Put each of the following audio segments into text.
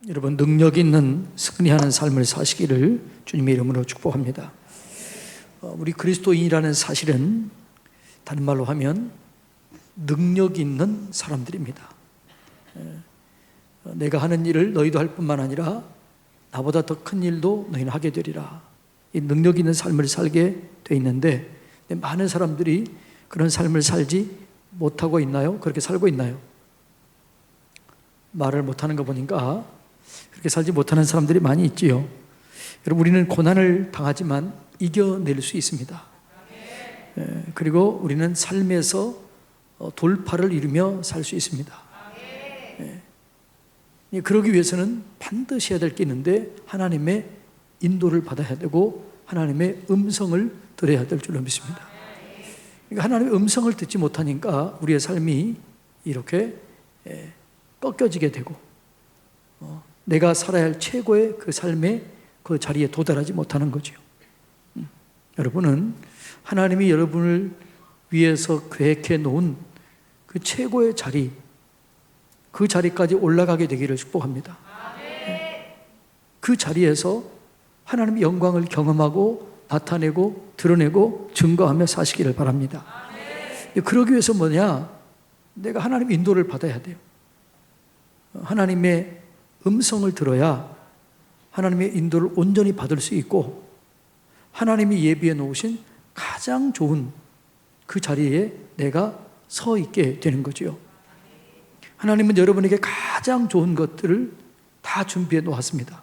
여러분, 능력 있는 승리하는 삶을 사시기를 주님의 이름으로 축복합니다. 우리 그리스도인이라는 사실은 다른 말로 하면 능력 있는 사람들입니다. 내가 하는 일을 너희도 할 뿐만 아니라 나보다 더 큰 일도 너희는 하게 되리라. 이 능력 있는 삶을 살게 돼 있는데 많은 사람들이 그런 삶을 살지 못하고 있나요? 그렇게 살고 있나요? 말을 못하는 거 보니까 그렇게 살지 못하는 사람들이 많이 있지요. 여러분, 우리는 고난을 당하지만 이겨낼 수 있습니다. 그리고 우리는 삶에서 돌파를 이루며 살 수 있습니다. 그러기 위해서는 반드시 해야 될 게 있는데 하나님의 인도를 받아야 되고 하나님의 음성을 들어야 될 줄로 믿습니다. 그러니까 하나님의 음성을 듣지 못하니까 우리의 삶이 이렇게 꺾여지게 되고 내가 살아야 할 최고의 그 삶의 그 자리에 도달하지 못하는 거죠. 여러분은 하나님이 여러분을 위해서 계획해 놓은 그 최고의 자리, 그 자리까지 올라가게 되기를 축복합니다. 그 자리에서 하나님의 영광을 경험하고 나타내고 드러내고 증거하며 사시기를 바랍니다. 그러기 위해서 뭐냐? 내가 하나님의 인도를 받아야 돼요. 하나님의 음성을 들어야 하나님의 인도를 온전히 받을 수 있고 하나님이 예비해 놓으신 가장 좋은 그 자리에 내가 서 있게 되는 거죠. 하나님은 여러분에게 가장 좋은 것들을 다 준비해 놓았습니다.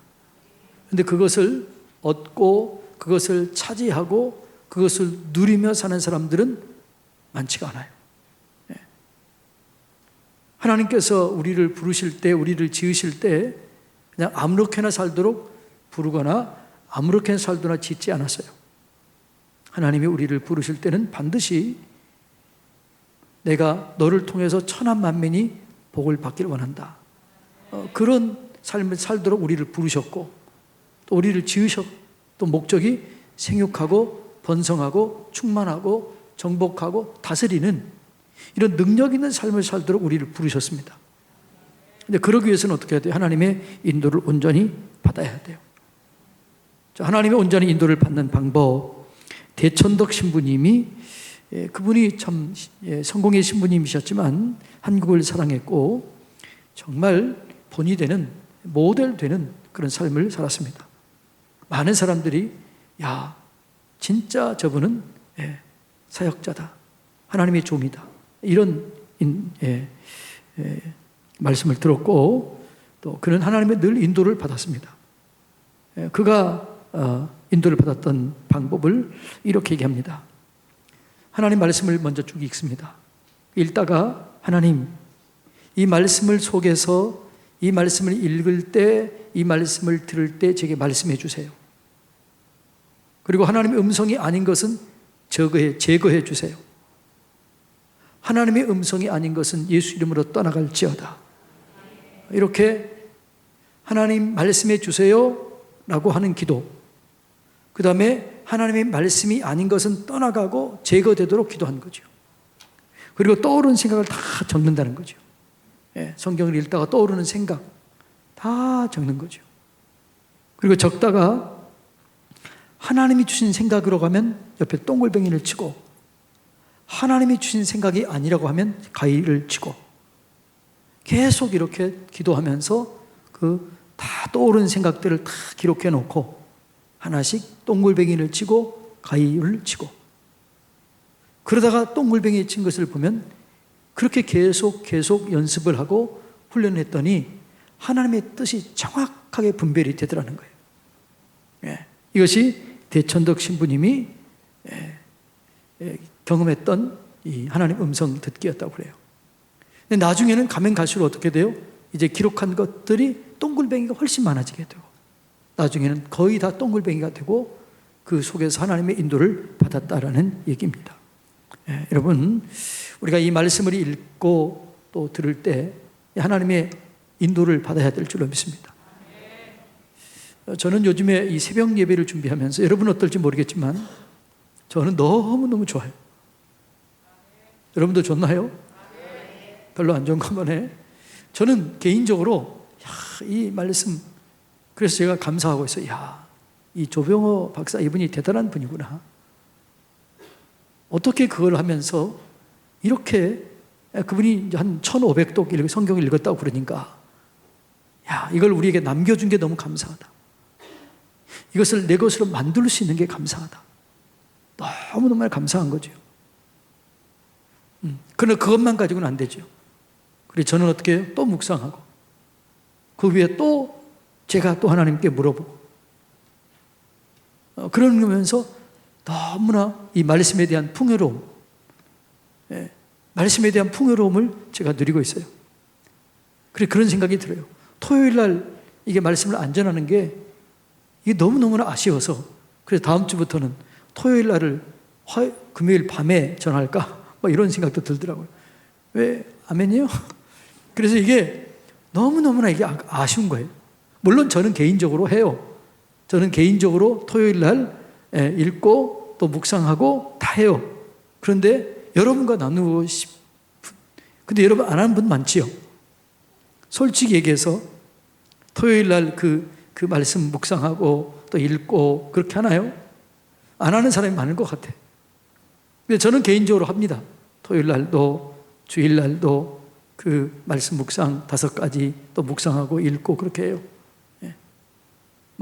그런데 그것을 얻고 그것을 차지하고 그것을 누리며 사는 사람들은 많지가 않아요. 하나님께서 우리를 부르실 때, 우리를 지으실 때 그냥 아무렇게나 살도록 부르거나 아무렇게나 살도록 짓지 않았어요. 하나님이 우리를 부르실 때는 반드시 내가 너를 통해서 천한 만민이 복을 받기를 원한다. 그런 삶을 살도록 우리를 부르셨고 또 우리를 지으셨, 또 목적이 생육하고 번성하고 충만하고 정복하고 다스리는 이런 능력 있는 삶을 살도록 우리를 부르셨습니다. 근데 그러기 위해서는 어떻게 해야 돼요? 하나님의 인도를 온전히 받아야 돼요. 하나님의 온전히 인도를 받는 방법, 대천덕 신부님이 그분이 참 성공의 신부님이셨지만 한국을 사랑했고 정말 본이 되는 모델 되는 그런 삶을 살았습니다. 많은 사람들이 야, 진짜 저분은 사역자다, 하나님의 종이다, 이런 말씀을 들었고 또 그는 하나님의 늘 인도를 받았습니다. 그가 인도를 받았던 방법을 이렇게 얘기합니다. 하나님 말씀을 먼저 쭉 읽습니다. 읽다가 하나님, 이 말씀을 속에서 이 말씀을 읽을 때, 이 말씀을 들을 때 제게 말씀해 주세요. 그리고 하나님의 음성이 아닌 것은 제거해 주세요. 하나님의 음성이 아닌 것은 예수 이름으로 떠나갈지어다. 이렇게 하나님 말씀해 주세요 라고 하는 기도, 그 다음에 하나님의 말씀이 아닌 것은 떠나가고 제거되도록 기도한 거죠. 그리고 떠오르는 생각을 다 적는다는 거죠. 성경을 읽다가 떠오르는 생각 다 적는 거죠. 그리고 적다가 하나님이 주신 생각으로 가면 옆에 동글뱅이를 치고, 하나님이 주신 생각이 아니라고 하면 가위를 치고, 계속 이렇게 기도하면서 그 다 떠오르는 생각들을 다 기록해 놓고 하나씩 동글뱅이를 치고 가위를 치고, 그러다가 동글뱅이 친 것을 보면 그렇게 계속 연습을 하고 훈련을 했더니 하나님의 뜻이 정확하게 분별이 되더라는 거예요. 이것이 대천덕 신부님이 경험했던 이 하나님 음성 듣기였다고 그래요. 근데 나중에는 가면 갈수록 어떻게 돼요? 이제 기록한 것들이 동글뱅이가 훨씬 많아지게 되고 나중에는 거의 다 동글뱅이가 되고 그 속에서 하나님의 인도를 받았다라는 얘기입니다. 여러분, 우리가 이 말씀을 읽고 또 들을 때 하나님의 인도를 받아야 될 줄로 믿습니다. 저는 요즘에 이 새벽 예배를 준비하면서 여러분 어떨지 모르겠지만 저는 너무너무 좋아요. 여러분도 좋나요? 별로 안 좋은 것 같네. 저는 개인적으로 이 말씀, 그래서 제가 감사하고 있어요. 이 조병호 박사, 이분이 대단한 분이구나. 어떻게 그걸 하면서 이렇게, 그분이 이제 한 1500독 성경을 읽었다고 그러니까, 이걸 우리에게 남겨준 게 너무 감사하다. 이것을 내 것으로 만들 수 있는 게 감사하다. 너무너무 감사한 거죠. 그러나 그것만 가지고는 안 되죠. 그래서 저는 어떻게 해요? 또 묵상하고, 그 위에 또 제가 또 하나님께 물어보고, 그러면서 너무나 이 말씀에 대한 풍요로움, 말씀에 대한 풍요로움을 제가 누리고 있어요. 그런 생각이 들어요. 토요일 날 이게 말씀을 안 전하는 게 이게 너무너무나 아쉬워서, 그래서 다음 주부터는 토요일 날을 금요일 밤에 전할까? 이런 생각도 들더라고요. 왜? 아멘이요? 그래서 이게 너무너무나 이게 아쉬운 거예요. 물론 저는 개인적으로 해요. 저는 개인적으로 토요일 날 읽고 또 묵상하고 다 해요. 그런데 여러분과 나누고 싶은, 근데 여러분 안 하는 분 많지요? 솔직히 얘기해서 토요일 날 그 말씀 묵상하고 또 읽고 그렇게 하나요? 안 하는 사람이 많은 것 같아요. 근데 저는 개인적으로 합니다. 토요일 날도 주일 날도 그 말씀 묵상 5가지 또 묵상하고 읽고 그렇게 해요.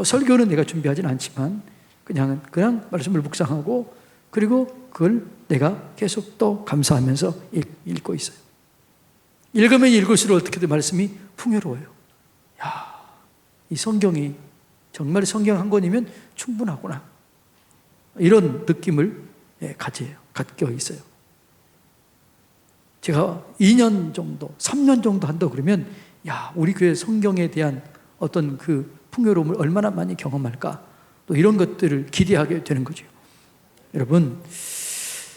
설교는 내가 준비하진 않지만 그냥 말씀을 묵상하고, 그리고 그걸 내가 계속 또 감사하면서 읽고 있어요. 읽으면 읽을수록 어떻게든 말씀이 풍요로워요. 이 성경이 정말 성경 한 권이면 충분하구나, 이런 느낌을 갖고 있어요. 제가 2년 정도, 3년 정도 한다고 그러면 우리 교회 성경에 대한 어떤 그 풍요로움을 얼마나 많이 경험할까, 또 이런 것들을 기대하게 되는 거죠. 여러분,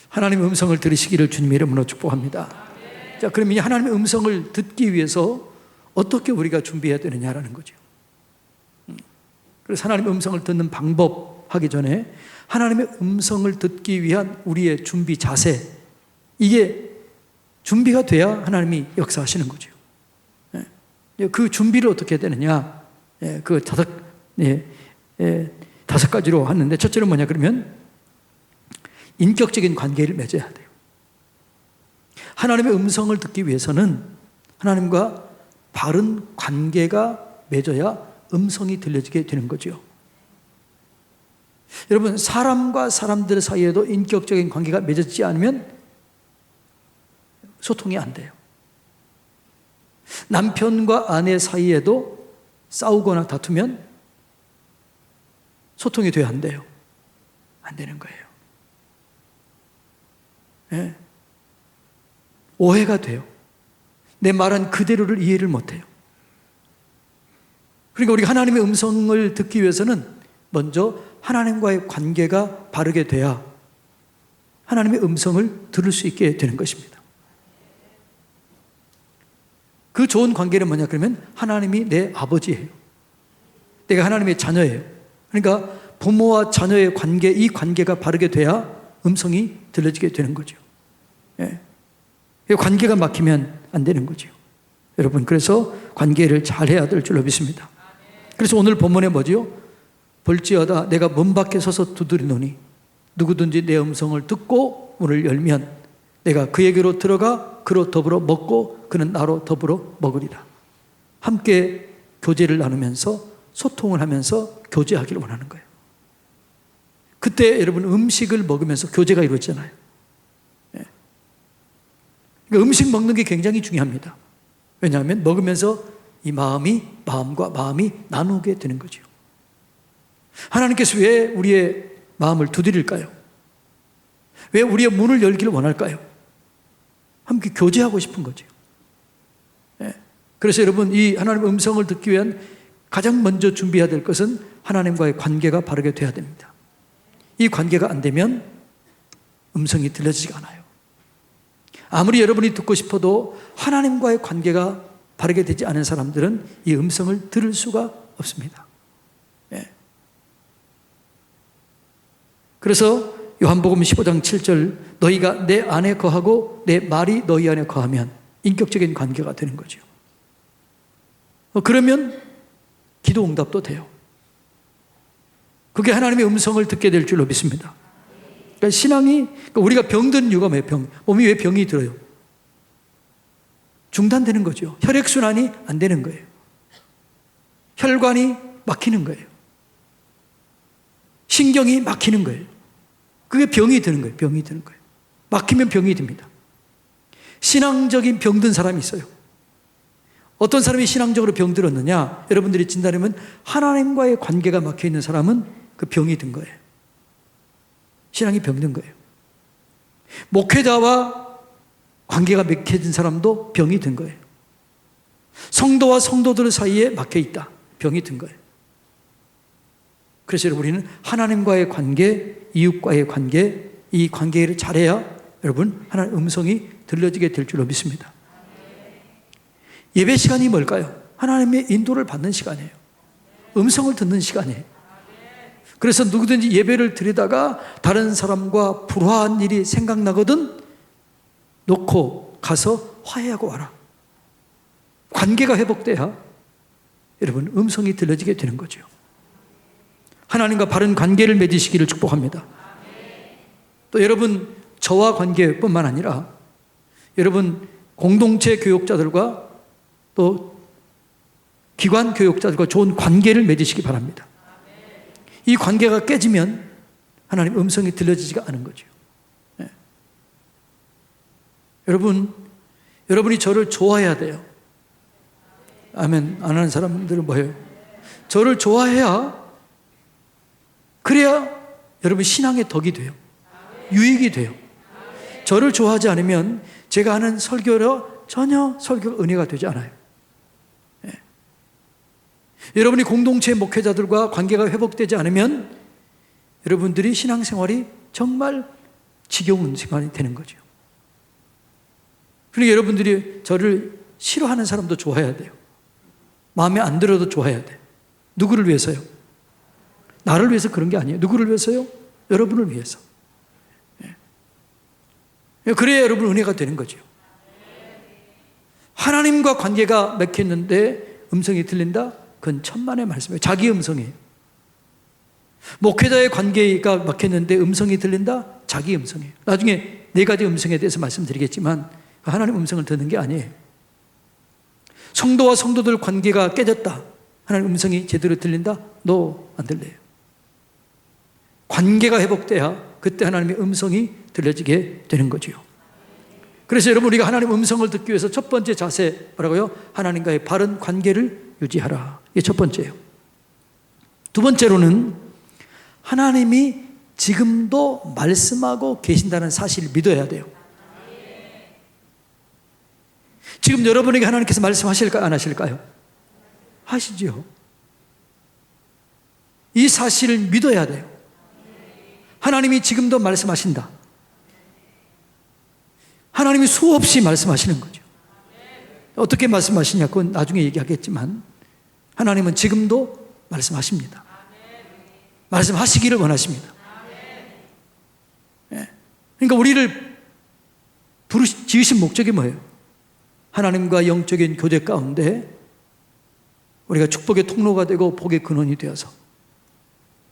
하나님의 음성을 들으시기를 주님의 이름으로 축복합니다. 자, 그럼 이 하나님의 음성을 듣기 위해서 어떻게 우리가 준비해야 되느냐라는 거죠. 그래서 하나님의 음성을 듣는 방법 하기 전에 하나님의 음성을 듣기 위한 우리의 준비 자세, 이게 준비가 돼야 하나님이 역사하시는 거죠. 그 준비를 어떻게 해야 되느냐, 그 5가지로 하는데, 첫째는 뭐냐 그러면 인격적인 관계를 맺어야 돼요. 하나님의 음성을 듣기 위해서는 하나님과 바른 관계가 맺어야 음성이 들려지게 되는 거죠. 여러분, 사람과 사람들 사이에도 인격적인 관계가 맺어지지 않으면 소통이 안 돼요. 남편과 아내 사이에도 싸우거나 다투면 소통이 돼야 안 돼요. 안 되는 거예요. 오해가 돼요. 내 말한 그대로를 이해를 못해요. 그러니까 우리가 하나님의 음성을 듣기 위해서는 먼저 하나님과의 관계가 바르게 돼야 하나님의 음성을 들을 수 있게 되는 것입니다. 그 좋은 관계는 뭐냐 그러면 하나님이 내 아버지예요. 내가 하나님의 자녀예요. 그러니까 부모와 자녀의 관계, 이 관계가 바르게 돼야 음성이 들려지게 되는 거죠. 관계가 막히면 안 되는 거죠. 여러분, 그래서 관계를 잘해야 될 줄로 믿습니다. 그래서 오늘 본문에 뭐지요? 볼지어다 내가 문 밖에 서서 두드리노니 누구든지 내 음성을 듣고 문을 열면 내가 그에게로 들어가 그로 더불어 먹고 그는 나로 더불어 먹으리라. 함께 교제를 나누면서 소통을 하면서 교제하기를 원하는 거예요. 그때 여러분 음식을 먹으면서 교제가 이루어지잖아요. 그러니까 음식 먹는 게 굉장히 중요합니다. 왜냐하면 먹으면서 이 마음과 마음이 나누게 되는 거죠. 하나님께서 왜 우리의 마음을 두드릴까요? 왜 우리의 문을 열기를 원할까요? 함께 교제하고 싶은 거죠. 그래서 여러분, 이 하나님의 음성을 듣기 위한 가장 먼저 준비해야 될 것은 하나님과의 관계가 바르게 돼야 됩니다. 이 관계가 안 되면 음성이 들려지지가 않아요. 아무리 여러분이 듣고 싶어도 하나님과의 관계가 바르게 되지 않은 사람들은 이 음성을 들을 수가 없습니다. 그래서 요한복음 15장 7절 너희가 내 안에 거하고 내 말이 너희 안에 거하면 인격적인 관계가 되는 거죠. 그러면 기도 응답도 돼요. 그게 하나님의 음성을 듣게 될 줄로 믿습니다. 그러니까 신앙이, 그러니까 우리가 병드는 이유가 뭐예요? 몸이 왜 병이 들어요? 중단되는 거죠. 혈액순환이 안 되는 거예요. 혈관이 막히는 거예요. 신경이 막히는 거예요. 그게 병이 드는 거예요. 병이 드는 거예요. 막히면 병이 듭니다. 신앙적인 병든 사람이 있어요. 어떤 사람이 신앙적으로 병들었느냐? 여러분들이 진단하면 하나님과의 관계가 막혀 있는 사람은 그 병이 든 거예요. 신앙이 병든 거예요. 목회자와 관계가 막혀진 사람도 병이 든 거예요. 성도와 성도들 사이에 막혀 있다. 병이 든 거예요. 그래서 여러분, 우리는 하나님과의 관계, 이웃과의 관계, 이 관계를 잘해야 여러분 하나님의 음성이 들려지게 될 줄로 믿습니다. 예배 시간이 뭘까요? 하나님의 인도를 받는 시간이에요. 음성을 듣는 시간이에요. 그래서 누구든지 예배를 드리다가 다른 사람과 불화한 일이 생각나거든 놓고 가서 화해하고 와라. 관계가 회복돼야 여러분 음성이 들려지게 되는 거죠. 하나님과 바른 관계를 맺으시기를 축복합니다. 또 여러분 저와 관계뿐만 아니라 여러분 공동체 교육자들과 또 기관 교육자들과 좋은 관계를 맺으시기 바랍니다. 이 관계가 깨지면 하나님 음성이 들려지지가 않은 거죠. 네. 여러분이 저를 좋아해야 돼요. 아멘. 안 하는 사람들은 뭐예요? 저를 좋아해야, 그래야 여러분 신앙의 덕이 돼요. 유익이 돼요. 저를 좋아하지 않으면 제가 하는 설교로 전혀 설교가 은혜가 되지 않아요. 네. 여러분이 공동체 목회자들과 관계가 회복되지 않으면 여러분들이 신앙생활이 정말 지겨운 생활이 되는 거죠. 그러니까 여러분들이 저를 싫어하는 사람도 좋아해야 돼요. 마음에 안 들어도 좋아해야 돼요. 누구를 위해서요? 나를 위해서 그런 게 아니에요. 누구를 위해서요? 여러분을 위해서. 네. 그래야 여러분 은혜가 되는 거죠. 하나님과 관계가 맺혔는데 음성이 들린다? 그건 천만의 말씀이에요. 자기 음성이에요. 목회자의 관계가 막혔는데 음성이 들린다? 자기 음성이에요. 나중에 4가지 음성에 대해서 말씀드리겠지만 하나님 음성을 듣는 게 아니에요. 성도와 성도들 관계가 깨졌다. 하나님 음성이 제대로 들린다? 너 안 들려요. 관계가 회복돼야 그때 하나님의 음성이 들려지게 되는 거죠. 그래서 여러분 우리가 하나님 음성을 듣기 위해서 첫 번째 자세 뭐라고요? 하나님과의 바른 관계를 유지하라. 이게 첫 번째예요. 두 번째로는 하나님이 지금도 말씀하고 계신다는 사실을 믿어야 돼요. 지금 여러분에게 하나님께서 말씀하실까요? 안 하실까요? 하시죠. 이 사실을 믿어야 돼요. 하나님이 지금도 말씀하신다. 하나님이 수없이 말씀하시는 거죠. 어떻게 말씀하시냐? 그건 나중에 얘기하겠지만 하나님은 지금도 말씀하십니다. 말씀하시기를 원하십니다. 그러니까 우리를 지으신 목적이 뭐예요? 하나님과 영적인 교제 가운데 우리가 축복의 통로가 되고 복의 근원이 되어서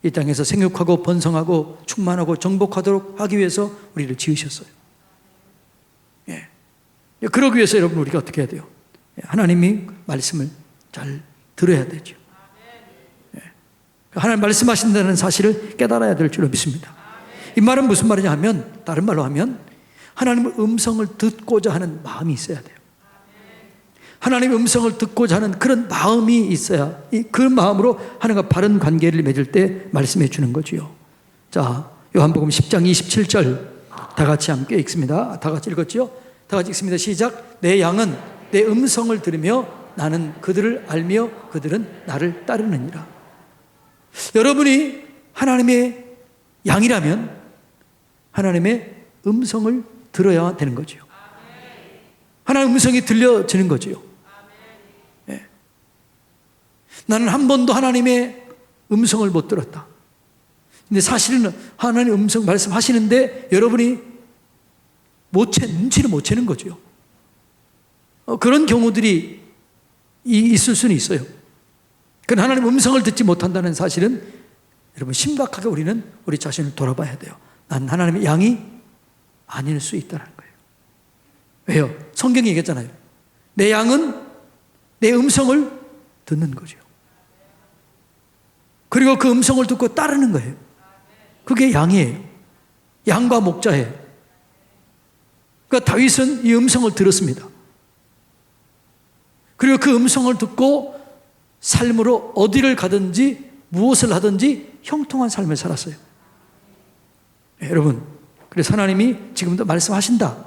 이 땅에서 생육하고 번성하고 충만하고 정복하도록 하기 위해서 우리를 지으셨어요. 예. 그러기 위해서 여러분 우리가 어떻게 해야 돼요? 하나님이 말씀을 잘 들어야 되죠. 예. 하나님 말씀하신다는 사실을 깨달아야 될 줄로 믿습니다. 이 말은 무슨 말이냐 하면, 다른 말로 하면 하나님의 음성을 듣고자 하는 마음이 있어야 돼요. 하나님의 음성을 듣고자 하는 그런 마음이 있어야 그 마음으로 하나님과 바른 관계를 맺을 때 말씀해 주는 거지요. 자, 요한복음 10장 27절 다 같이 함께 읽습니다. 다 같이 읽었죠? 다 같이 읽습니다. 시작. 내 양은 내 음성을 들으며 나는 그들을 알며 그들은 나를 따르느니라. 여러분이 하나님의 양이라면 하나님의 음성을 들어야 되는 거죠. 하나님의 음성이 들려지는 거죠. 네. 나는 한 번도 하나님의 음성을 못 들었다. 근데 사실은 하나님의 음성 말씀하시는데 여러분이 눈치를 못 채는 거죠. 그런 경우들이 있을 수는 있어요. 그러나 하나님의 음성을 듣지 못한다는 사실은 여러분 심각하게 우리는 우리 자신을 돌아봐야 돼요. 난 하나님의 양이 아닐 수 있다는 거예요. 왜요? 성경이 얘기했잖아요. 내 양은 내 음성을 듣는 거죠. 그리고 그 음성을 듣고 따르는 거예요. 그게 양이에요. 양과 목자예요. 그러니까 다윗은 이 음성을 들었습니다. 그리고 그 음성을 듣고 삶으로 어디를 가든지 무엇을 하든지 형통한 삶을 살았어요. 네, 여러분, 그래서 하나님이 지금도 말씀하신다.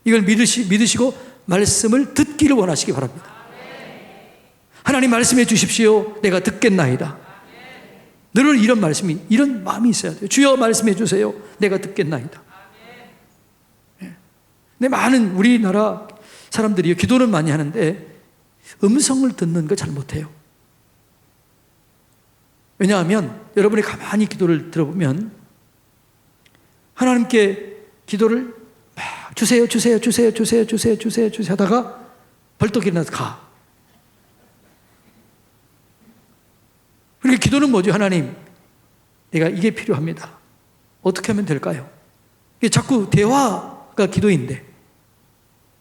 이걸 믿으시고 말씀을 듣기를 원하시기 바랍니다. 하나님 말씀해 주십시오. 내가 듣겠나이다. 늘 이런 말씀이, 이런 마음이 있어야 돼요. 주여 말씀해 주세요. 내가 듣겠나이다. 근데 많은 우리나라 사람들이 기도는 많이 하는데 음성을 듣는 거 잘 못해요. 왜냐하면 여러분이 가만히 기도를 들어보면 하나님께 기도를 막 주세요 하다가 벌떡 일어나서 가. 그러니까 기도는 뭐죠? 하나님, 내가 이게 필요합니다. 어떻게 하면 될까요? 이게 자꾸 대화가 기도인데,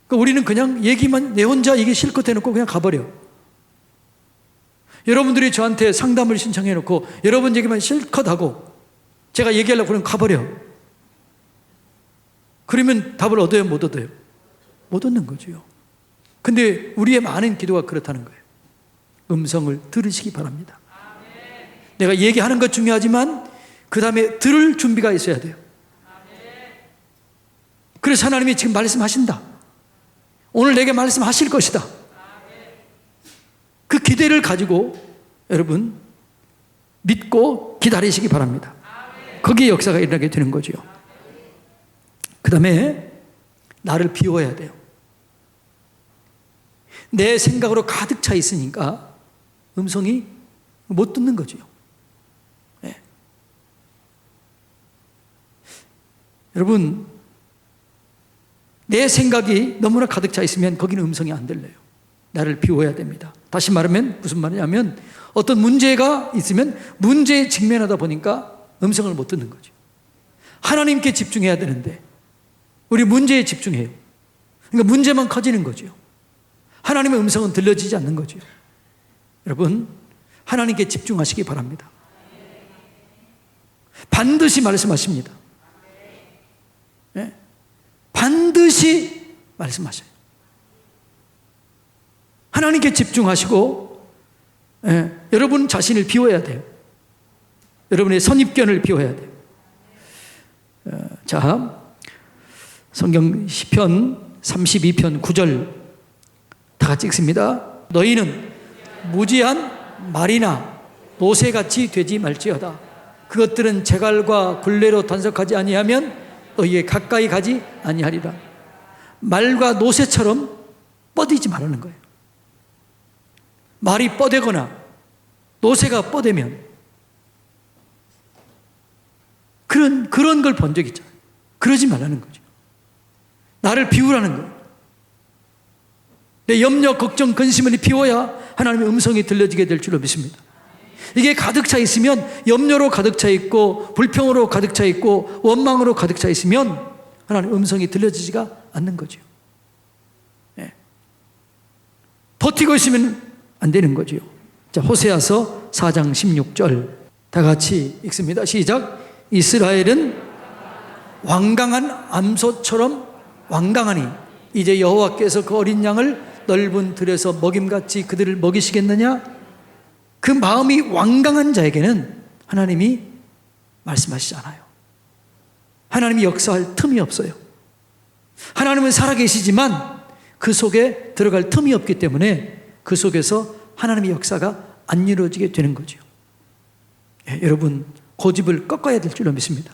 그러니까 우리는 그냥 얘기만, 내 혼자 이게 실컷 해놓고 그냥 가버려. 여러분들이 저한테 상담을 신청해놓고 여러분 얘기만 실컷 하고 제가 얘기하려고 그러면 가버려. 그러면 답을 얻어요? 못 얻어요? 못 얻는 거죠. 근데 우리의 많은 기도가 그렇다는 거예요. 음성을 들으시기 바랍니다. 내가 얘기하는 것 중요하지만 그 다음에 들을 준비가 있어야 돼요. 그래서 하나님이 지금 말씀하신다. 오늘 내게 말씀하실 것이다. 그 기대를 가지고 여러분 믿고 기다리시기 바랍니다. 거기에 역사가 일어나게 되는 거죠. 그 다음에 나를 비워야 돼요. 내 생각으로 가득 차 있으니까 음성이 못 듣는 거죠. 네. 여러분, 내 생각이 너무나 가득 차 있으면 거기는 음성이 안 들려요. 나를 비워야 됩니다. 다시 말하면 무슨 말이냐면 어떤 문제가 있으면 문제에 직면하다 보니까 음성을 못 듣는 거죠. 하나님께 집중해야 되는데 우리 문제에 집중해요. 그러니까 문제만 커지는 거죠. 하나님의 음성은 들려지지 않는 거죠. 여러분, 하나님께 집중하시기 바랍니다. 반드시 말씀하십니다. 네? 반드시 말씀하셔요. 하나님께 집중하시고 여러분 자신을 비워야 돼요. 여러분의 선입견을 비워야 돼요. 자, 성경 시편 32편 9절 다 같이 읽습니다. 너희는 무지한 말이나 노새같이 되지 말지어다. 그것들은 제갈과 굴레로 단속하지 아니하면 너희에 가까이 가지 아니하리라. 말과 노새처럼 뻗이지 말라는 거예요. 말이 뻗대거나 노새가 뻗으면 그런 걸 본 적 있잖아요. 그러지 말라는 거죠. 나를 비우라는 거예요. 내 염려, 걱정, 근심을 비워야 하나님의 음성이 들려지게 될 줄로 믿습니다. 이게 가득 차 있으면 염려로 가득 차 있고 불평으로 가득 차 있고 원망으로 가득 차 있으면 하나님의 음성이 들려지지가 않는 거죠. 네. 버티고 있으면 안 되는 거죠. 자, 호세아서 4장 16절 다 같이 읽습니다. 시작. 이스라엘은 완강한 암소처럼 완강하니 이제 여호와께서 그 어린 양을 넓은 들에서 먹임같이 그들을 먹이시겠느냐? 그 마음이 완강한 자에게는 하나님이 말씀하시지 않아요. 하나님이 역사할 틈이 없어요. 하나님은 살아계시지만 그 속에 들어갈 틈이 없기 때문에 그 속에서 하나님의 역사가 안 이루어지게 되는 거죠. 예, 여러분 고집을 꺾어야 될 줄로 믿습니다.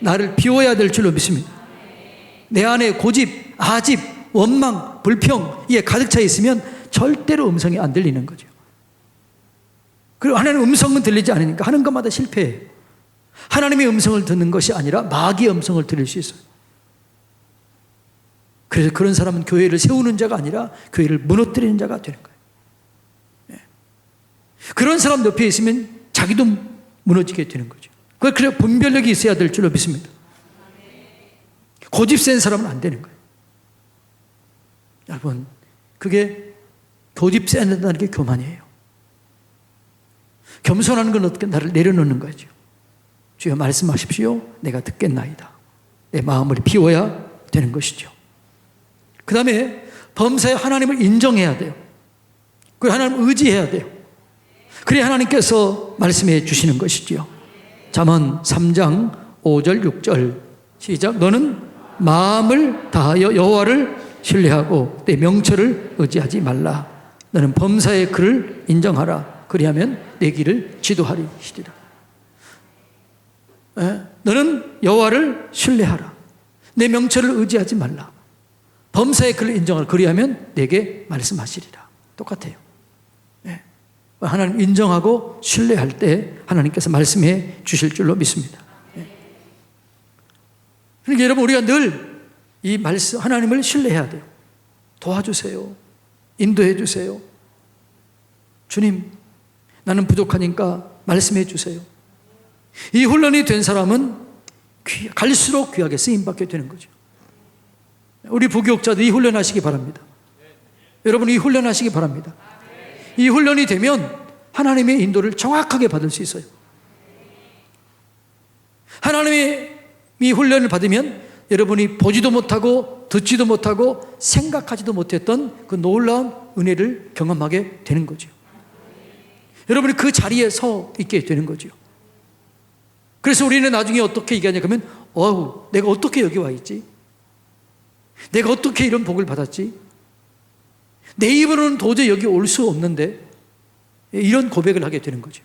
나를 비워야 될 줄로 믿습니다. 내 안에 고집, 아집, 원망, 불평 이게 가득 차 있으면 절대로 음성이 안 들리는 거죠. 그리고 하나님의 음성은 들리지 않으니까 하는 것마다 실패해요. 하나님의 음성을 듣는 것이 아니라 마귀의 음성을 들을 수 있어요. 그래서 그런 사람은 교회를 세우는 자가 아니라 교회를 무너뜨리는 자가 되는 거예요. 예. 그런 사람 옆에 있으면 자기도 무너지게 되는 거죠. 그래서 분별력이 있어야 될 줄로 믿습니다. 고집 센 사람은 안 되는 거예요. 여러분, 그게 고집 센다는 게 교만이에요. 겸손한 건 어떻게 나를 내려놓는 거죠. 주여 말씀하십시오. 내가 듣겠나이다. 내 마음을 비워야 되는 것이죠. 그 다음에 범사에 하나님을 인정해야 돼요. 그리고 하나님을 의지해야 돼요. 그래야 하나님께서 말씀해 주시는 것이지요. 잠언 3장 5절 6절 시작. 너는 마음을 다하여 여호와를 신뢰하고 내 명철을 의지하지 말라. 너는 범사의 그를 인정하라. 그리하면 내 길을 지도하리라. 너는 여호와를 신뢰하라. 내 명철을 의지하지 말라. 범사의 그를 인정하라. 그리하면 내게 말씀하시리라. 똑같아요. 하나님 인정하고 신뢰할 때 하나님께서 말씀해 주실 줄로 믿습니다. 그러니까 여러분, 우리가 늘 이 말씀, 하나님을 신뢰해야 돼요. 도와주세요. 인도해 주세요. 주님, 나는 부족하니까 말씀해 주세요. 이 훈련이 된 사람은 갈수록 귀하게 쓰임받게 되는 거죠. 우리 부교육자들 이 훈련하시기 바랍니다. 여러분, 이 훈련하시기 바랍니다. 이 훈련이 되면 하나님의 인도를 정확하게 받을 수 있어요. 하나님의 이 훈련을 받으면 여러분이 보지도 못하고 듣지도 못하고 생각하지도 못했던 그 놀라운 은혜를 경험하게 되는 거죠. 여러분이 그 자리에 서 있게 되는 거죠. 그래서 우리는 나중에 어떻게 얘기하냐 그러면 내가 어떻게 여기 와 있지? 내가 어떻게 이런 복을 받았지? 내 입으로는 도저히 여기 올 수 없는데, 이런 고백을 하게 되는 거죠.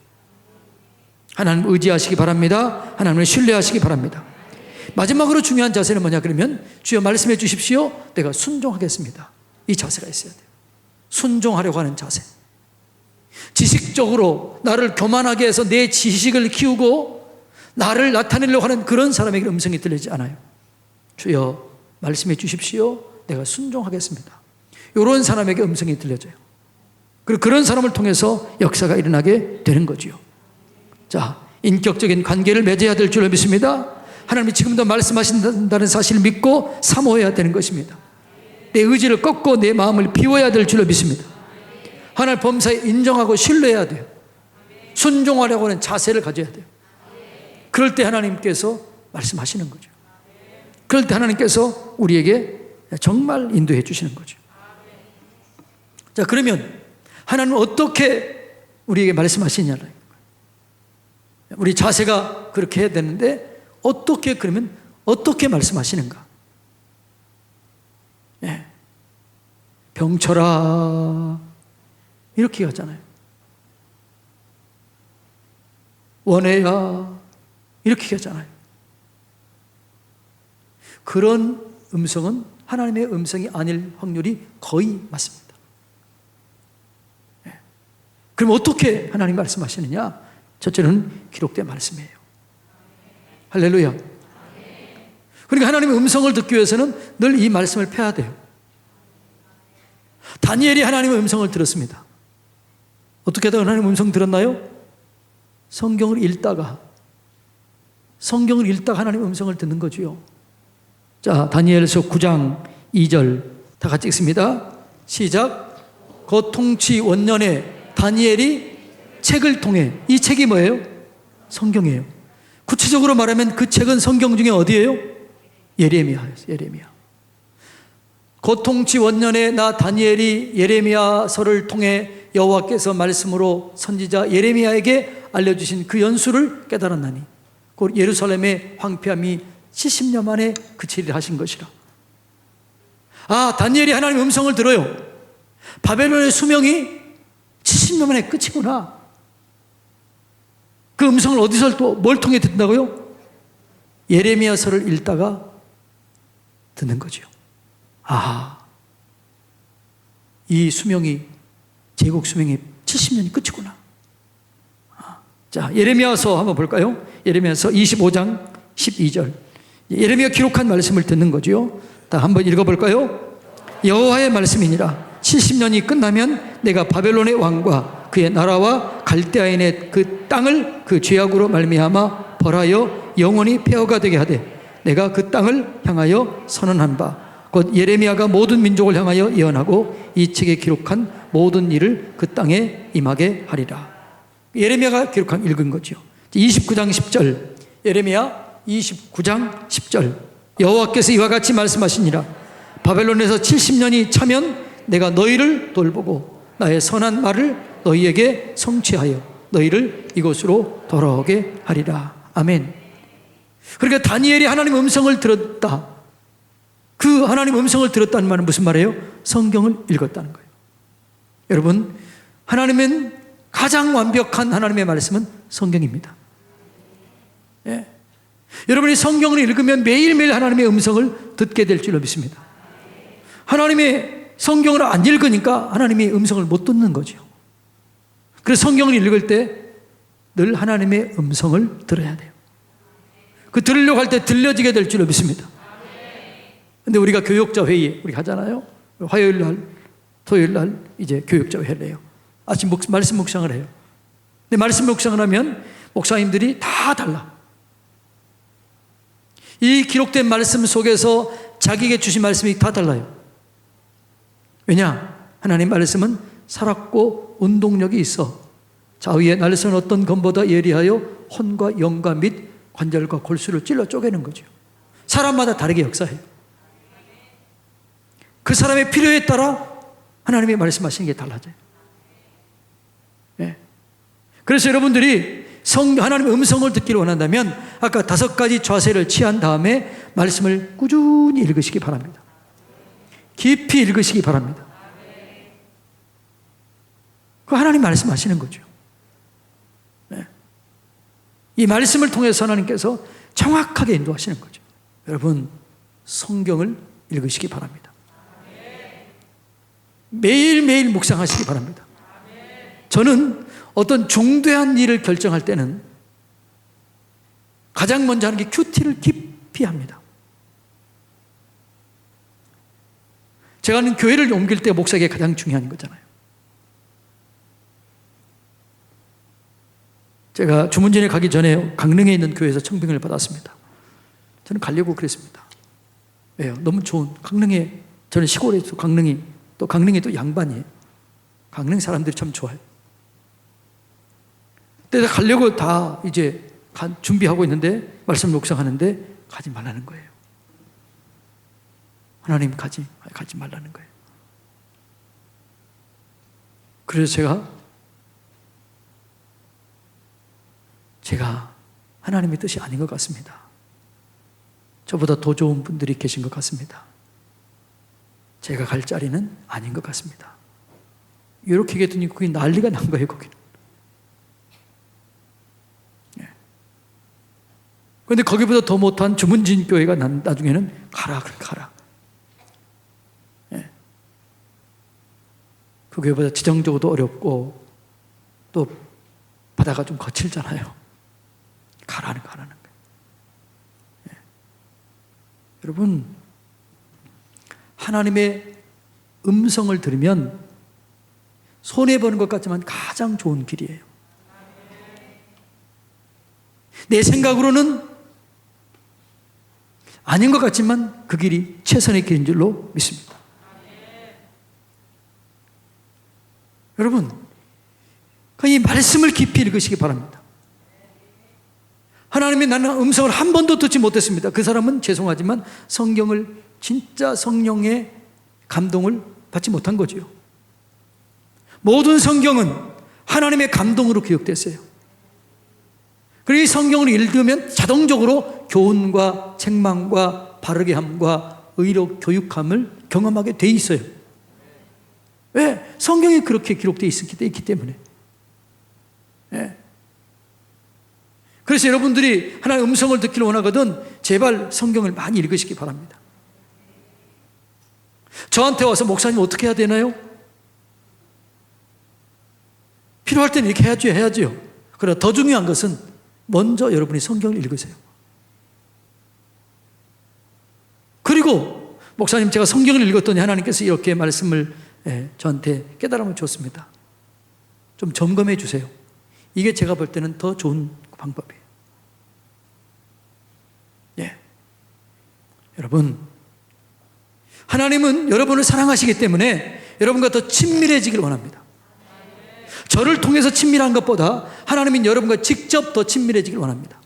하나님을 의지하시기 바랍니다. 하나님을 신뢰하시기 바랍니다. 마지막으로 중요한 자세는 뭐냐 그러면 주여 말씀해 주십시오. 내가 순종하겠습니다. 이 자세가 있어야 돼요. 순종하려고 하는 자세. 지식적으로 나를 교만하게 해서 내 지식을 키우고 나를 나타내려고 하는 그런 사람에게 음성이 들리지 않아요. 주여 말씀해 주십시오. 내가 순종하겠습니다. 이런 사람에게 음성이 들려져요. 그리고 그런 사람을 통해서 역사가 일어나게 되는 거지요. 자, 인격적인 관계를 맺어야 될 줄로 믿습니다. 하나님이 지금도 말씀하신다는 사실을 믿고 사모해야 되는 것입니다. 내 의지를 꺾고 내 마음을 비워야 될 줄로 믿습니다. 하나님 범사에 인정하고 신뢰해야 돼요. 순종하려고 하는 자세를 가져야 돼요. 그럴 때 하나님께서 말씀하시는 거죠. 그럴 때 하나님께서 우리에게 정말 인도해 주시는 거죠. 자, 그러면 하나님은 어떻게 우리에게 말씀하시냐는, 우리 자세가 그렇게 해야 되는데 그러면 어떻게 말씀하시는가? 병철아 이렇게 하잖아요. 원해야 이렇게 하잖아요. 그런 음성은 하나님의 음성이 아닐 확률이 거의 맞습니다. 그럼 어떻게 하나님 말씀하시느냐? 첫째는 기록된 말씀이에요. 할렐루야. 그러니까 하나님의 음성을 듣기 위해서는 늘 이 말씀을 펴야 돼요. 다니엘이 하나님의 음성을 들었습니다. 어떻게 하다가 하나님의 음성 들었나요? 성경을 읽다가 하나님의 음성을 듣는 거지요. 자, 다니엘서 9장 2절 다 같이 읽습니다. 시작. 그 통치 원년에 다니엘이 책을 통해, 이 책이 뭐예요? 성경이에요. 구체적으로 말하면 그 책은 성경 중에 어디예요? 예레미야예요. 예레미야. 그 통치 원년에 나 다니엘이 예레미야서를 통해 여호와께서 말씀으로 선지자 예레미야에게 알려주신 그 연수를 깨달았나니 곧 예루살렘의 황폐함이 70년 만에 그치리라 하신 것이라. 아, 다니엘이 하나님의 음성을 들어요. 바벨론의 수명이 70년 만에 끝이구나. 그 음성을 어디서 또 뭘 통해 듣는다고요? 예레미야서를 읽다가 듣는 거죠. 아, 이 수명이, 제국 수명이 70년이 끝이구나. 자, 예레미야서 한번 볼까요? 예레미야서 25장 12절. 예레미야 기록한 말씀을 듣는 거죠. 다 한번 읽어볼까요? 여호와의 말씀이니라. 70년이 끝나면 내가 바벨론의 왕과 그의 나라와 갈대아인의 그 땅을 그 죄악으로 말미암아 벌하여 영원히 폐허가 되게 하되 내가 그 땅을 향하여 선언한 바 곧 예레미야가 모든 민족을 향하여 예언하고 이 책에 기록한 모든 일을 그 땅에 임하게 하리라. 예레미야가 기록한 읽은 거죠. 29장 10절, 예레미야 29장 10절. 여호와께서 이와 같이 말씀하시니라. 바벨론에서 70년이 차면 내가 너희를 돌보고 나의 선한 말을 너희에게 성취하여 너희를 이곳으로 돌아오게 하리라. 아멘. 그러니까 다니엘이 하나님 음성을 들었다. 그 하나님 음성을 들었다는 말은 무슨 말이에요? 성경을 읽었다는 거예요. 여러분, 하나님은 가장 완벽한 하나님의 말씀은 성경입니다. 예. 여러분이 성경을 읽으면 매일매일 하나님의 음성을 듣게 될 줄로 믿습니다. 하나님의 성경을 안 읽으니까 하나님의 음성을 못 듣는 거죠. 그래서 성경을 읽을 때 늘 하나님의 음성을 들어야 돼요. 그 들으려고 할 때 들려지게 될 줄로 믿습니다. 근데 우리가 교역자 회의 우리 하잖아요. 화요일 날, 토요일 날 이제 교역자 회의를 해요. 아침 말씀 묵상을 해요. 근데 말씀 묵상을 하면 목사님들이 다 달라. 이 기록된 말씀 속에서 자기에게 주신 말씀이 다 달라요. 왜냐? 하나님 말씀은 살았고 운동력이 있어 좌우에 날선 어떤 검보다 예리하여 혼과 영과 및 관절과 골수를 찔러 쪼개는 거죠. 사람마다 다르게 역사해요. 그 사람의 필요에 따라 하나님이 말씀하시는 게 달라져요. 네. 그래서 여러분들이 하나님의 음성을 듣기를 원한다면 아까 5가지 자세를 취한 다음에 말씀을 꾸준히 읽으시기 바랍니다. 깊이 읽으시기 바랍니다. 그 하나님 말씀하시는 거죠. 네. 이 말씀을 통해서 하나님께서 정확하게 인도하시는 거죠. 여러분, 성경을 읽으시기 바랍니다. 매일매일 묵상하시기 바랍니다. 저는 어떤 중대한 일을 결정할 때는 가장 먼저 하는 게 큐티를 깊이 합니다. 제가 아는 교회를 옮길 때 목사에게 가장 중요한 거잖아요. 제가 주문진에 가기 전에 강릉에 있는 교회에서 청빙을 받았습니다. 저는 가려고 그랬습니다. 왜요? 너무 좋은 강릉에, 저는 시골에 있어. 또 강릉이 또 양반이에요. 강릉 사람들이 참 좋아요. 근데 가려고 다 이제 준비하고 있는데 말씀 묵상하는데 가지 말라는 거예요. 하나님 가지 말라는 거예요. 그래서 제가 하나님의 뜻이 아닌 것 같습니다. 저보다 더 좋은 분들이 계신 것 같습니다. 제가 갈 자리는 아닌 것 같습니다. 이렇게 얘기했더니 그게 난리가 난 거예요, 거기는. 그런데 거기보다 더 못한 주문진 교회가 나중에는 가라. 예. 그 교회보다 지정적으로도 어렵고 또 바다가 좀 거칠잖아요. 가라는 거예요. 예. 여러분, 하나님의 음성을 들으면 손해보는 것 같지만 가장 좋은 길이에요. 내 생각으로는 아닌 것 같지만 그 길이 최선의 길인 줄로 믿습니다. 여러분, 이 말씀을 깊이 읽으시기 바랍니다. 하나님이 나는 음성을 한 번도 듣지 못했습니다. 그 사람은 죄송하지만 성경을 진짜 성령의 감동을 받지 못한 거죠. 모든 성경은 하나님의 감동으로 기록됐어요. 그리고 이 성경을 읽으면 자동적으로 교훈과 책망과 바르게 함과 의로 교육함을 경험하게 돼 있어요. 왜? 성경이 그렇게 기록되어 있기 때문에. 네. 그래서 여러분들이 하나님의 음성을 듣기를 원하거든 제발 성경을 많이 읽으시기 바랍니다. 저한테 와서 목사님 어떻게 해야 되나요? 필요할 때는 이렇게 해야죠. 그러나 더 중요한 것은 먼저 여러분이 성경을 읽으세요. 그리고 목사님, 제가 성경을 읽었더니 하나님께서 이렇게 말씀을 저한테 깨달음을 줬습니다. 좀 점검해 주세요. 이게 제가 볼 때는 더 좋은 방법이에요. 예. 여러분, 하나님은 여러분을 사랑하시기 때문에 여러분과 더 친밀해지길 원합니다. 저를 통해서 친밀한 것보다 하나님은 여러분과 직접 더 친밀해지길 원합니다.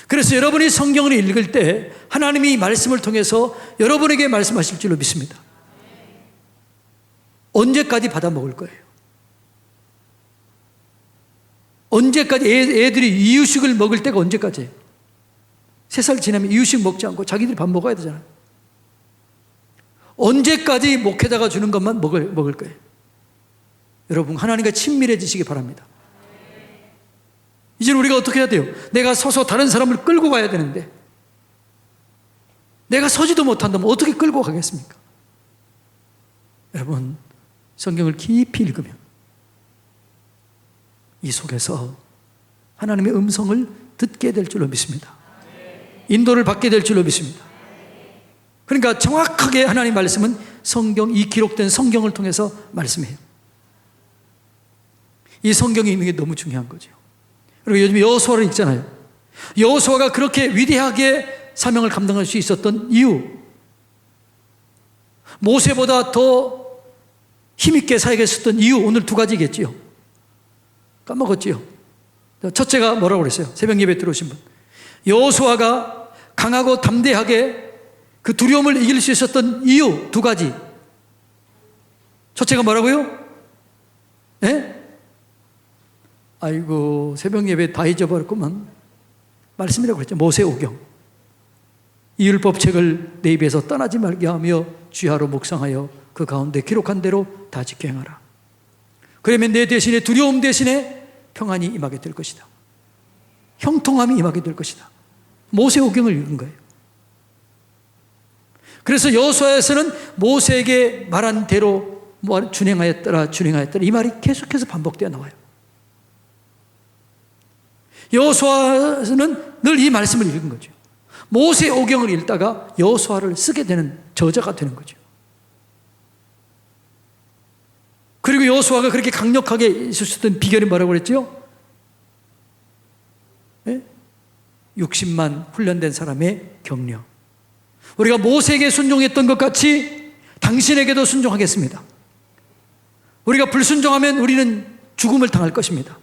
그래서 여러분이 성경을 읽을 때 하나님이 말씀을 통해서 여러분에게 말씀하실 줄로 믿습니다. 언제까지 받아 먹을 거예요? 언제까지 애들이 이유식을 먹을 때가 언제까지예요? 3살 지나면 이유식 먹지 않고 자기들이 밥 먹어야 되잖아요. 언제까지 목회자가 주는 것만 먹을 거예요? 여러분, 하나님과 친밀해지시기 바랍니다. 이제는 우리가 어떻게 해야 돼요? 내가 서서 다른 사람을 끌고 가야 되는데 내가 서지도 못한다면 어떻게 끌고 가겠습니까? 여러분, 성경을 깊이 읽으면 이 속에서 하나님의 음성을 듣게 될 줄로 믿습니다. 인도를 받게 될 줄로 믿습니다. 그러니까 정확하게 하나님 말씀은 이 기록된 성경을 통해서 말씀해요. 이 성경이 있는 게 너무 중요한 거죠. 그리고 요즘 여호수아를 읽잖아요. 여호수아가 그렇게 위대하게 사명을 감당할 수 있었던 이유, 모세보다 더 힘있게 사역했었던 이유, 오늘 2가지겠지요. 까먹었지요. 첫째가 뭐라고 그랬어요? 새벽 예배 들어오신 분. 여호수아가 강하고 담대하게 그 두려움을 이길 수 있었던 이유 2가지. 첫째가 뭐라고요? 네? 아이고, 새벽 예배 다 잊어버렸구만. 말씀이라고 그랬죠. 모세오경. 이 율법책을 내 입에서 떠나지 말게 하며 주야로 묵상하여 그 가운데 기록한 대로 다 지켜 행하라. 그러면 내 대신에, 두려움 대신에 평안이 임하게 될 것이다. 형통함이 임하게 될 것이다. 모세오경을 읽은 거예요. 그래서 여호수아에서는 모세에게 말한 대로 준행하였더라 이 말이 계속해서 반복되어 나와요. 여호수아는 늘 이 말씀을 읽은 거죠. 모세오경을 읽다가 여호수아를 쓰게 되는 저자가 되는 거죠. 그리고 여호수아가 그렇게 강력하게 있었던 비결이 뭐라고 그랬죠? 60만 훈련된 사람의 격려. 우리가 모세에게 순종했던 것 같이 당신에게도 순종하겠습니다. 우리가 불순종하면 우리는 죽음을 당할 것입니다.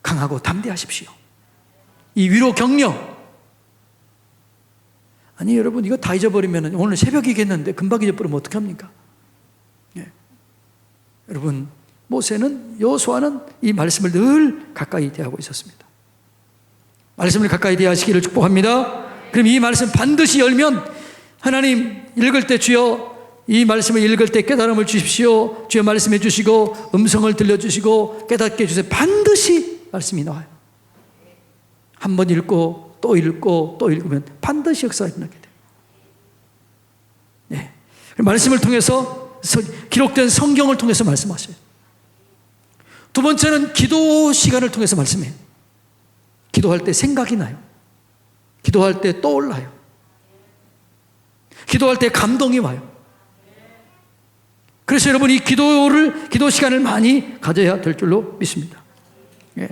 강하고 담대하십시오. 이 위로 격려. 아니, 여러분, 이거 다 잊어버리면 오늘 새벽이겠는데 금방 잊어버리면 어떡합니까? 예. 여러분, 모세는, 여호수아는 이 말씀을 늘 가까이 대하고 있었습니다. 말씀을 가까이 대하시기를 축복합니다. 그럼 이 말씀 반드시 열면 하나님, 읽을 때 주여 이 말씀을 읽을 때 깨달음을 주십시오. 주여 말씀해 주시고 음성을 들려주시고 깨닫게 해주세요. 반드시 말씀이 나와요. 한 번 읽고 또 읽고 또 읽으면 반드시 역사가 일어나게 돼요. 네. 말씀을 통해서, 기록된 성경을 통해서 말씀하셔요. 2번째는 기도 시간을 통해서 말씀해요. 기도할 때 생각이 나요. 기도할 때 떠올라요. 기도할 때 감동이 와요. 그래서 여러분, 이 기도 시간을 많이 가져야 될 줄로 믿습니다. 예.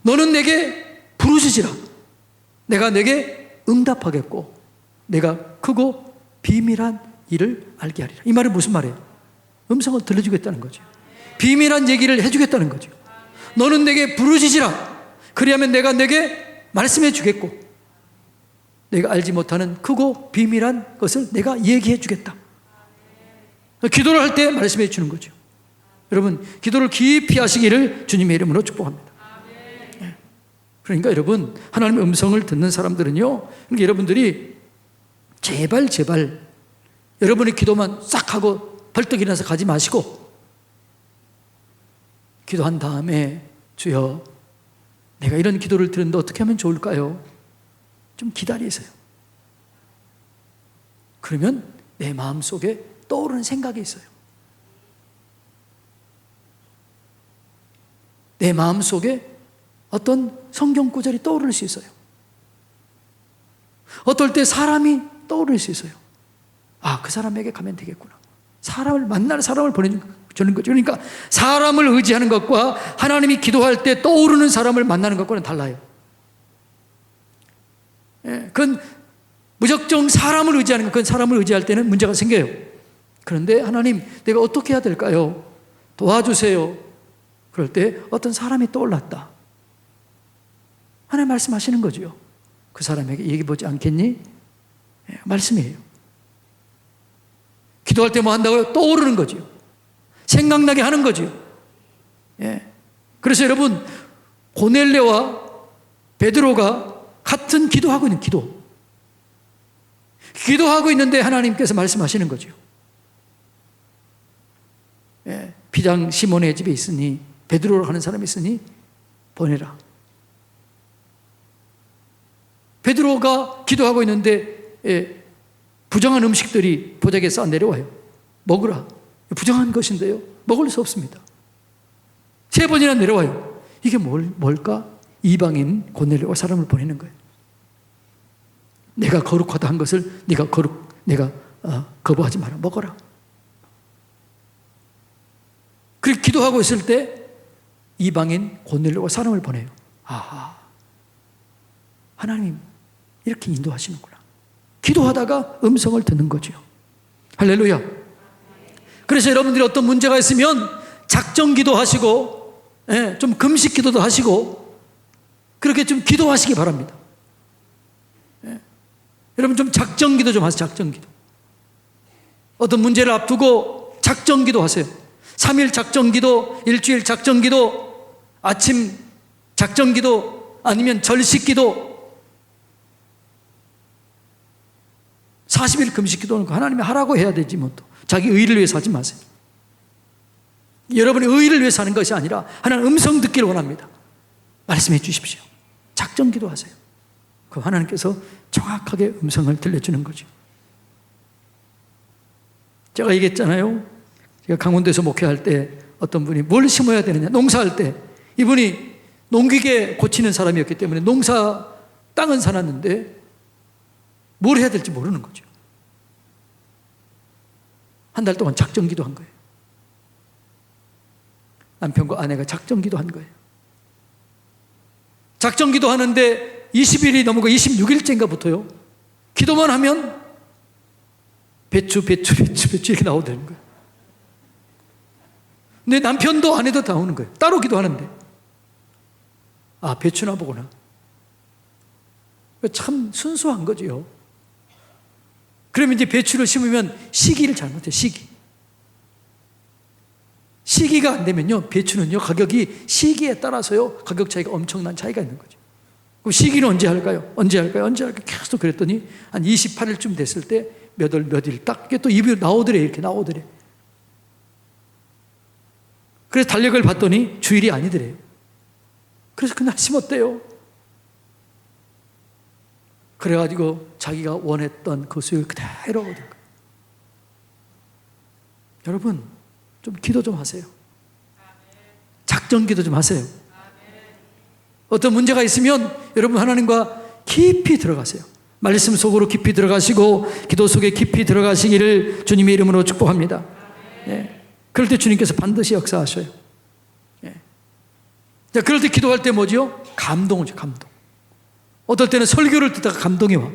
너는 내게 부르짖으라. 내가 내게 응답하겠고 내가 크고 비밀한 일을 알게 하리라. 이 말은 무슨 말이에요? 음성을 들려주겠다는 거죠. 비밀한 얘기를 해주겠다는 거죠. 너는 내게 부르짖으라. 그리하면 내가 내게 말씀해 주겠고 내가 알지 못하는 크고 비밀한 것을 내가 얘기해 주겠다. 기도를 할 때 말씀해 주는 거죠. 여러분, 기도를 깊이 하시기를 주님의 이름으로 축복합니다. 그러니까 여러분, 하나님의 음성을 듣는 사람들은요, 그러니까 여러분들이 제발 여러분의 기도만 싹 하고 벌떡 일어나서 가지 마시고 기도한 다음에 주여 내가 이런 기도를 드렸는데 어떻게 하면 좋을까요? 좀 기다리세요. 그러면 내 마음속에 떠오르는 생각이 있어요. 내 마음속에 어떤 성경 구절이 떠오를 수 있어요. 어떨 때 사람이 떠오를 수 있어요. 아, 그 사람에게 가면 되겠구나. 사람을 만날 사람을 보내주는 거죠. 그러니까 사람을 의지하는 것과 하나님이 기도할 때 떠오르는 사람을 만나는 것과는 달라요. 그건 무작정 사람을 의지하는 것, 그건 사람을 의지할 때는 문제가 생겨요. 그런데 하나님, 내가 어떻게 해야 될까요? 도와주세요. 그럴 때 어떤 사람이 떠올랐다. 하나님 말씀하시는 거죠. 그 사람에게 얘기해 보지 않겠니? 말씀이에요. 기도할 때 뭐 한다고요? 떠오르는 거죠. 생각나게 하는 거죠. 그래서 여러분, 고넬레와 베드로가 같은 기도하고 있는 기도하고 있는데 하나님께서 말씀하시는 거죠. 비장 시몬의 집에 있으니, 베드로로 하는 사람이 있으니 보내라. 베드로가 기도하고 있는데 부정한 음식들이 보자기에 쌓아 내려와요. 먹으라. 부정한 것인데요, 먹을 수 없습니다. 3번이나 내려와요. 이게 뭘까? 이방인 고넬레와 사람을 보내는 거예요. 내가 거룩하다 한 것을 내가 거부하지 마라. 먹어라. 그렇게 기도하고 있을 때 이방인 고넬레와 사람을 보내요. 아하, 하나님 이렇게 인도하시는구나. 기도하다가 음성을 듣는 거죠. 할렐루야. 그래서 여러분들이 어떤 문제가 있으면 작정 기도하시고, 좀 금식 기도도 하시고, 그렇게 좀 기도하시기 바랍니다. 여러분 좀 작정 기도 좀 하세요. 작정 기도. 어떤 문제를 앞두고 작정 기도 하세요. 3일 작정 기도, 일주일 작정 기도, 아침 작정 기도, 아니면 절식 기도, 40일 금식 기도는 하나님이 하라고 해야 되지 뭐 또 자기 의를 위해서 하지 마세요. 여러분의 의를 위해서 하는 것이 아니라 하나님 음성 듣기를 원합니다. 말씀해 주십시오. 작정 기도하세요. 그 하나님께서 정확하게 음성을 들려주는 거죠. 제가 얘기했잖아요. 제가 강원도에서 목회할 때 어떤 분이 뭘 심어야 되느냐, 농사할 때 이분이 농기계 고치는 사람이었기 때문에 농사 땅은 사놨는데 뭘 해야 될지 모르는 거죠. 한 달 동안 작정기도 한 거예요. 남편과 아내가 작정기도 한 거예요. 작정기도 하는데 20일이 넘어가 26일째인가부터요, 기도만 하면 배추 이렇게 나오더라는 거예요. 근데 남편도 아내도 다 오는 거예요. 따로 기도하는데. 아, 배추나 보구나. 참 순수한 거죠. 그러면 이제 배추를 심으면 시기를 잘못해요. 시기가 안 되면요, 배추는요, 가격이 시기에 따라서요, 가격 차이가 엄청난 차이가 있는 거죠. 그럼 시기는 언제 할까요? 계속 그랬더니 한 28일쯤 됐을 때 몇 일 딱 이게 또 입이 나오더래. 이렇게 나오더래. 그래서 달력을 봤더니 주일이 아니더래요. 그래서 그날 심었대요. 그래가지고 자기가 원했던 그 수익을 그대로 얻은 거예요. 여러분 좀 기도 좀 하세요. 작정 기도 좀 하세요. 어떤 문제가 있으면 여러분 하나님과 깊이 들어가세요. 말씀 속으로 깊이 들어가시고 기도 속에 깊이 들어가시기를 주님의 이름으로 축복합니다. 그럴 때 주님께서 반드시 역사하셔요. 자, 그럴 때 기도할 때 뭐죠? 감동이죠. 감동. 어떨 때는 설교를 듣다가 감동이 와.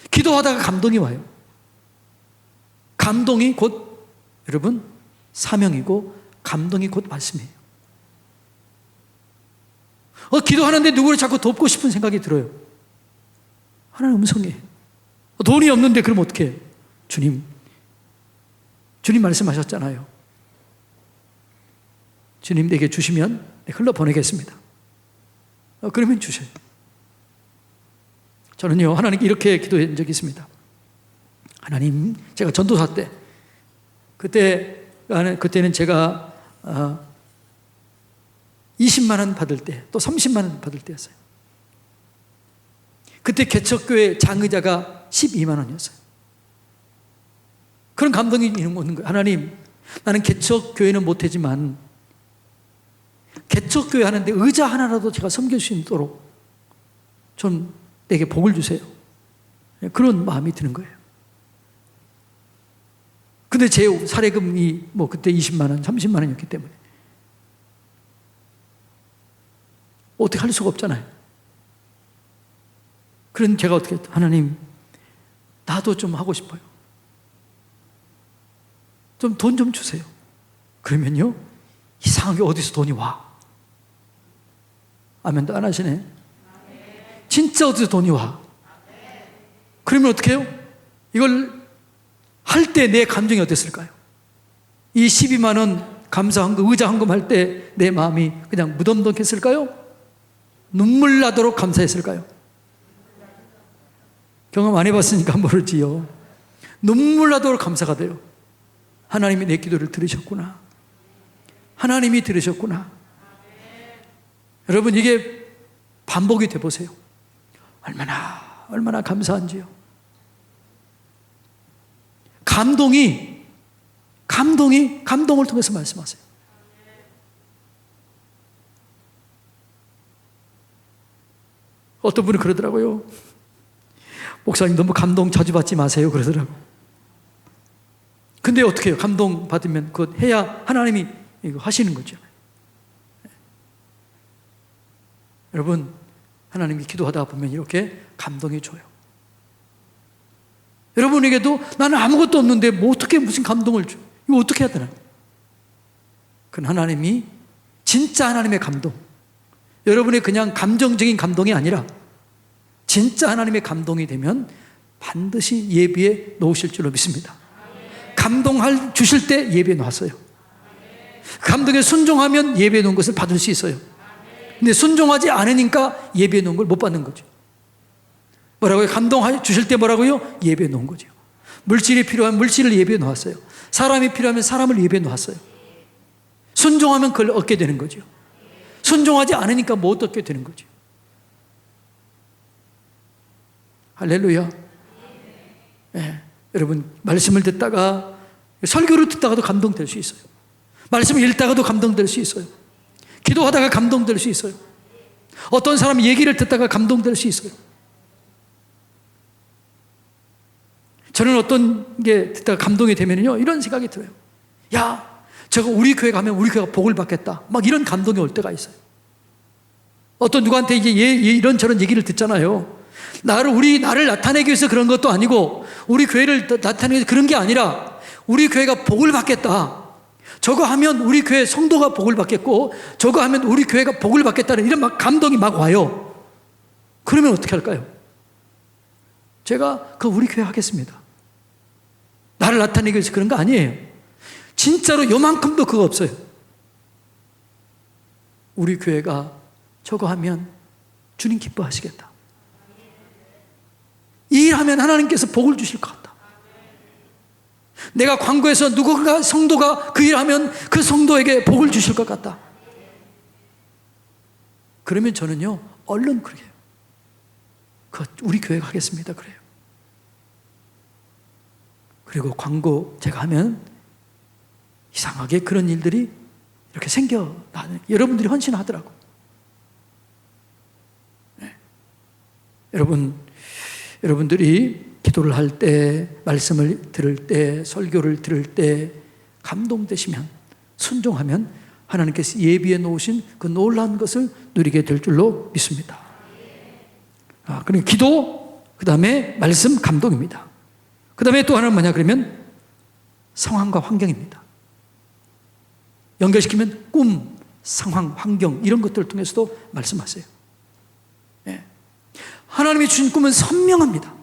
기도하다가 감동이 와요. 감동이 곧 여러분 사명이고, 감동이 곧 말씀이에요. 기도하는데 누구를 자꾸 돕고 싶은 생각이 들어요. 하나님 음성이에요. 돈이 없는데 그럼 어떻게 해요? 주님 말씀하셨잖아요. 주님 내게 주시면 흘러보내겠습니다. 그러면 주셔요. 저는요, 하나님께 이렇게 기도한 적이 있습니다. 하나님, 제가 전도사 때, 그때는 제가 20만 원 받을 때, 또 30만 원 받을 때였어요. 그때 개척교회 장의자가 12만 원이었어요. 그런 감동이 있는 거예요. 하나님, 나는 개척교회는 못하지만 개척교회 하는데 의자 하나라도 제가 섬길 수 있도록 좀 내게 복을 주세요. 그런 마음이 드는 거예요. 근데 제 사례금이 뭐 그때 20만 원, 30만 원이었기 때문에 어떻게 할 수가 없잖아요. 그런 제가 어떻게 했다. 하나님, 나도 좀 하고 싶어요. 좀 돈 좀 주세요. 그러면요, 이상하게 어디서 돈이 와. 아멘도 안 하시네. 진짜 어디서 돈이 와. 그러면 어떻게 해요? 이걸 할 때 내 감정이 어땠을까요? 이 12만 원 감사헌금, 의자 헌금 할 때 내 마음이 그냥 무덤덤했을까요? 눈물 나도록 감사했을까요? 경험 안 해봤으니까 모르지요. 눈물 나도록 감사가 돼요. 하나님이 내 기도를 들으셨구나. 하나님이 들으셨구나. 여러분, 이게 반복이 돼보세요. 얼마나 감사한지요. 감동을 통해서 말씀하세요. 어떤 분이 그러더라고요. 목사님, 너무 감동 자주 받지 마세요. 그러더라고요. 근데 어떻게 해요? 감동 받으면 그거 해야 하나님이 이거 하시는 거죠. 여러분, 하나님이 기도하다 보면 이렇게 감동이 줘요. 여러분에게도 나는 아무것도 없는데 뭐 어떻게 무슨 감동을 줘? 이거 어떻게 해야 되나? 그건 하나님이 진짜 하나님의 감동, 여러분의 그냥 감정적인 감동이 아니라 진짜 하나님의 감동이 되면 반드시 예비에 놓으실 줄로 믿습니다. 감동할 주실 때 예비에 놓았어요. 감동에 순종하면 예비에 놓은 것을 받을 수 있어요. 근데 순종하지 않으니까 예비에 놓은 걸 못 받는 거죠. 뭐라고요? 감동 주실 때 뭐라고요? 예비에 놓은 거죠. 물질이 필요한 물질을 예비에 놓았어요. 사람이 필요하면 사람을 예비에 놓았어요. 순종하면 그걸 얻게 되는 거죠. 순종하지 않으니까 못 얻게 되는 거죠. 할렐루야. 네. 여러분, 말씀을 듣다가, 설교를 듣다가도 감동될 수 있어요. 말씀을 읽다가도 감동될 수 있어요. 기도하다가 감동될 수 있어요. 어떤 사람 얘기를 듣다가 감동될 수 있어요. 저는 어떤 게 듣다가 감동이 되면요, 이런 생각이 들어요. 야, 저거 우리 교회 가면 우리 교회가 복을 받겠다. 막 이런 감동이 올 때가 있어요. 어떤 누구한테 이제 이런저런 얘기를 듣잖아요. 나를 나타내기 위해서 그런 것도 아니고, 우리 교회를 나타내기 위해서 그런 게 아니라, 우리 교회가 복을 받겠다. 저거 하면 우리 교회 성도가 복을 받겠고, 저거 하면 우리 교회가 복을 받겠다는 이런 막 감동이 막 와요. 그러면 어떻게 할까요? 제가 우리 교회 하겠습니다. 나를 나타내기 위해서 그런 거 아니에요. 진짜로 요만큼도 그거 없어요. 우리 교회가 저거 하면 주님 기뻐하시겠다. 이 일하면 하나님께서 복을 주실 것 같다. 내가 광고해서 누군가 성도가 그 일하면 그 성도에게 복을 주실 것 같다. 그러면 저는요, 얼른 그러게요. 우리 교회가 하겠습니다. 그래요. 그리고 광고 제가 하면 이상하게 그런 일들이 이렇게 생겨나는, 여러분들이 헌신하더라고. 네. 여러분들이 기도를 할 때, 말씀을 들을 때, 설교를 들을 때 감동되시면, 순종하면 하나님께서 예비해 놓으신 그 놀라운 것을 누리게 될 줄로 믿습니다. 그러니까 기도, 그 다음에 말씀, 감동입니다. 그 다음에 또 하나는 뭐냐 그러면 상황과 환경입니다. 연결시키면 꿈, 상황, 환경 이런 것들을 통해서도 말씀하세요. 네. 하나님이 주신 꿈은 선명합니다.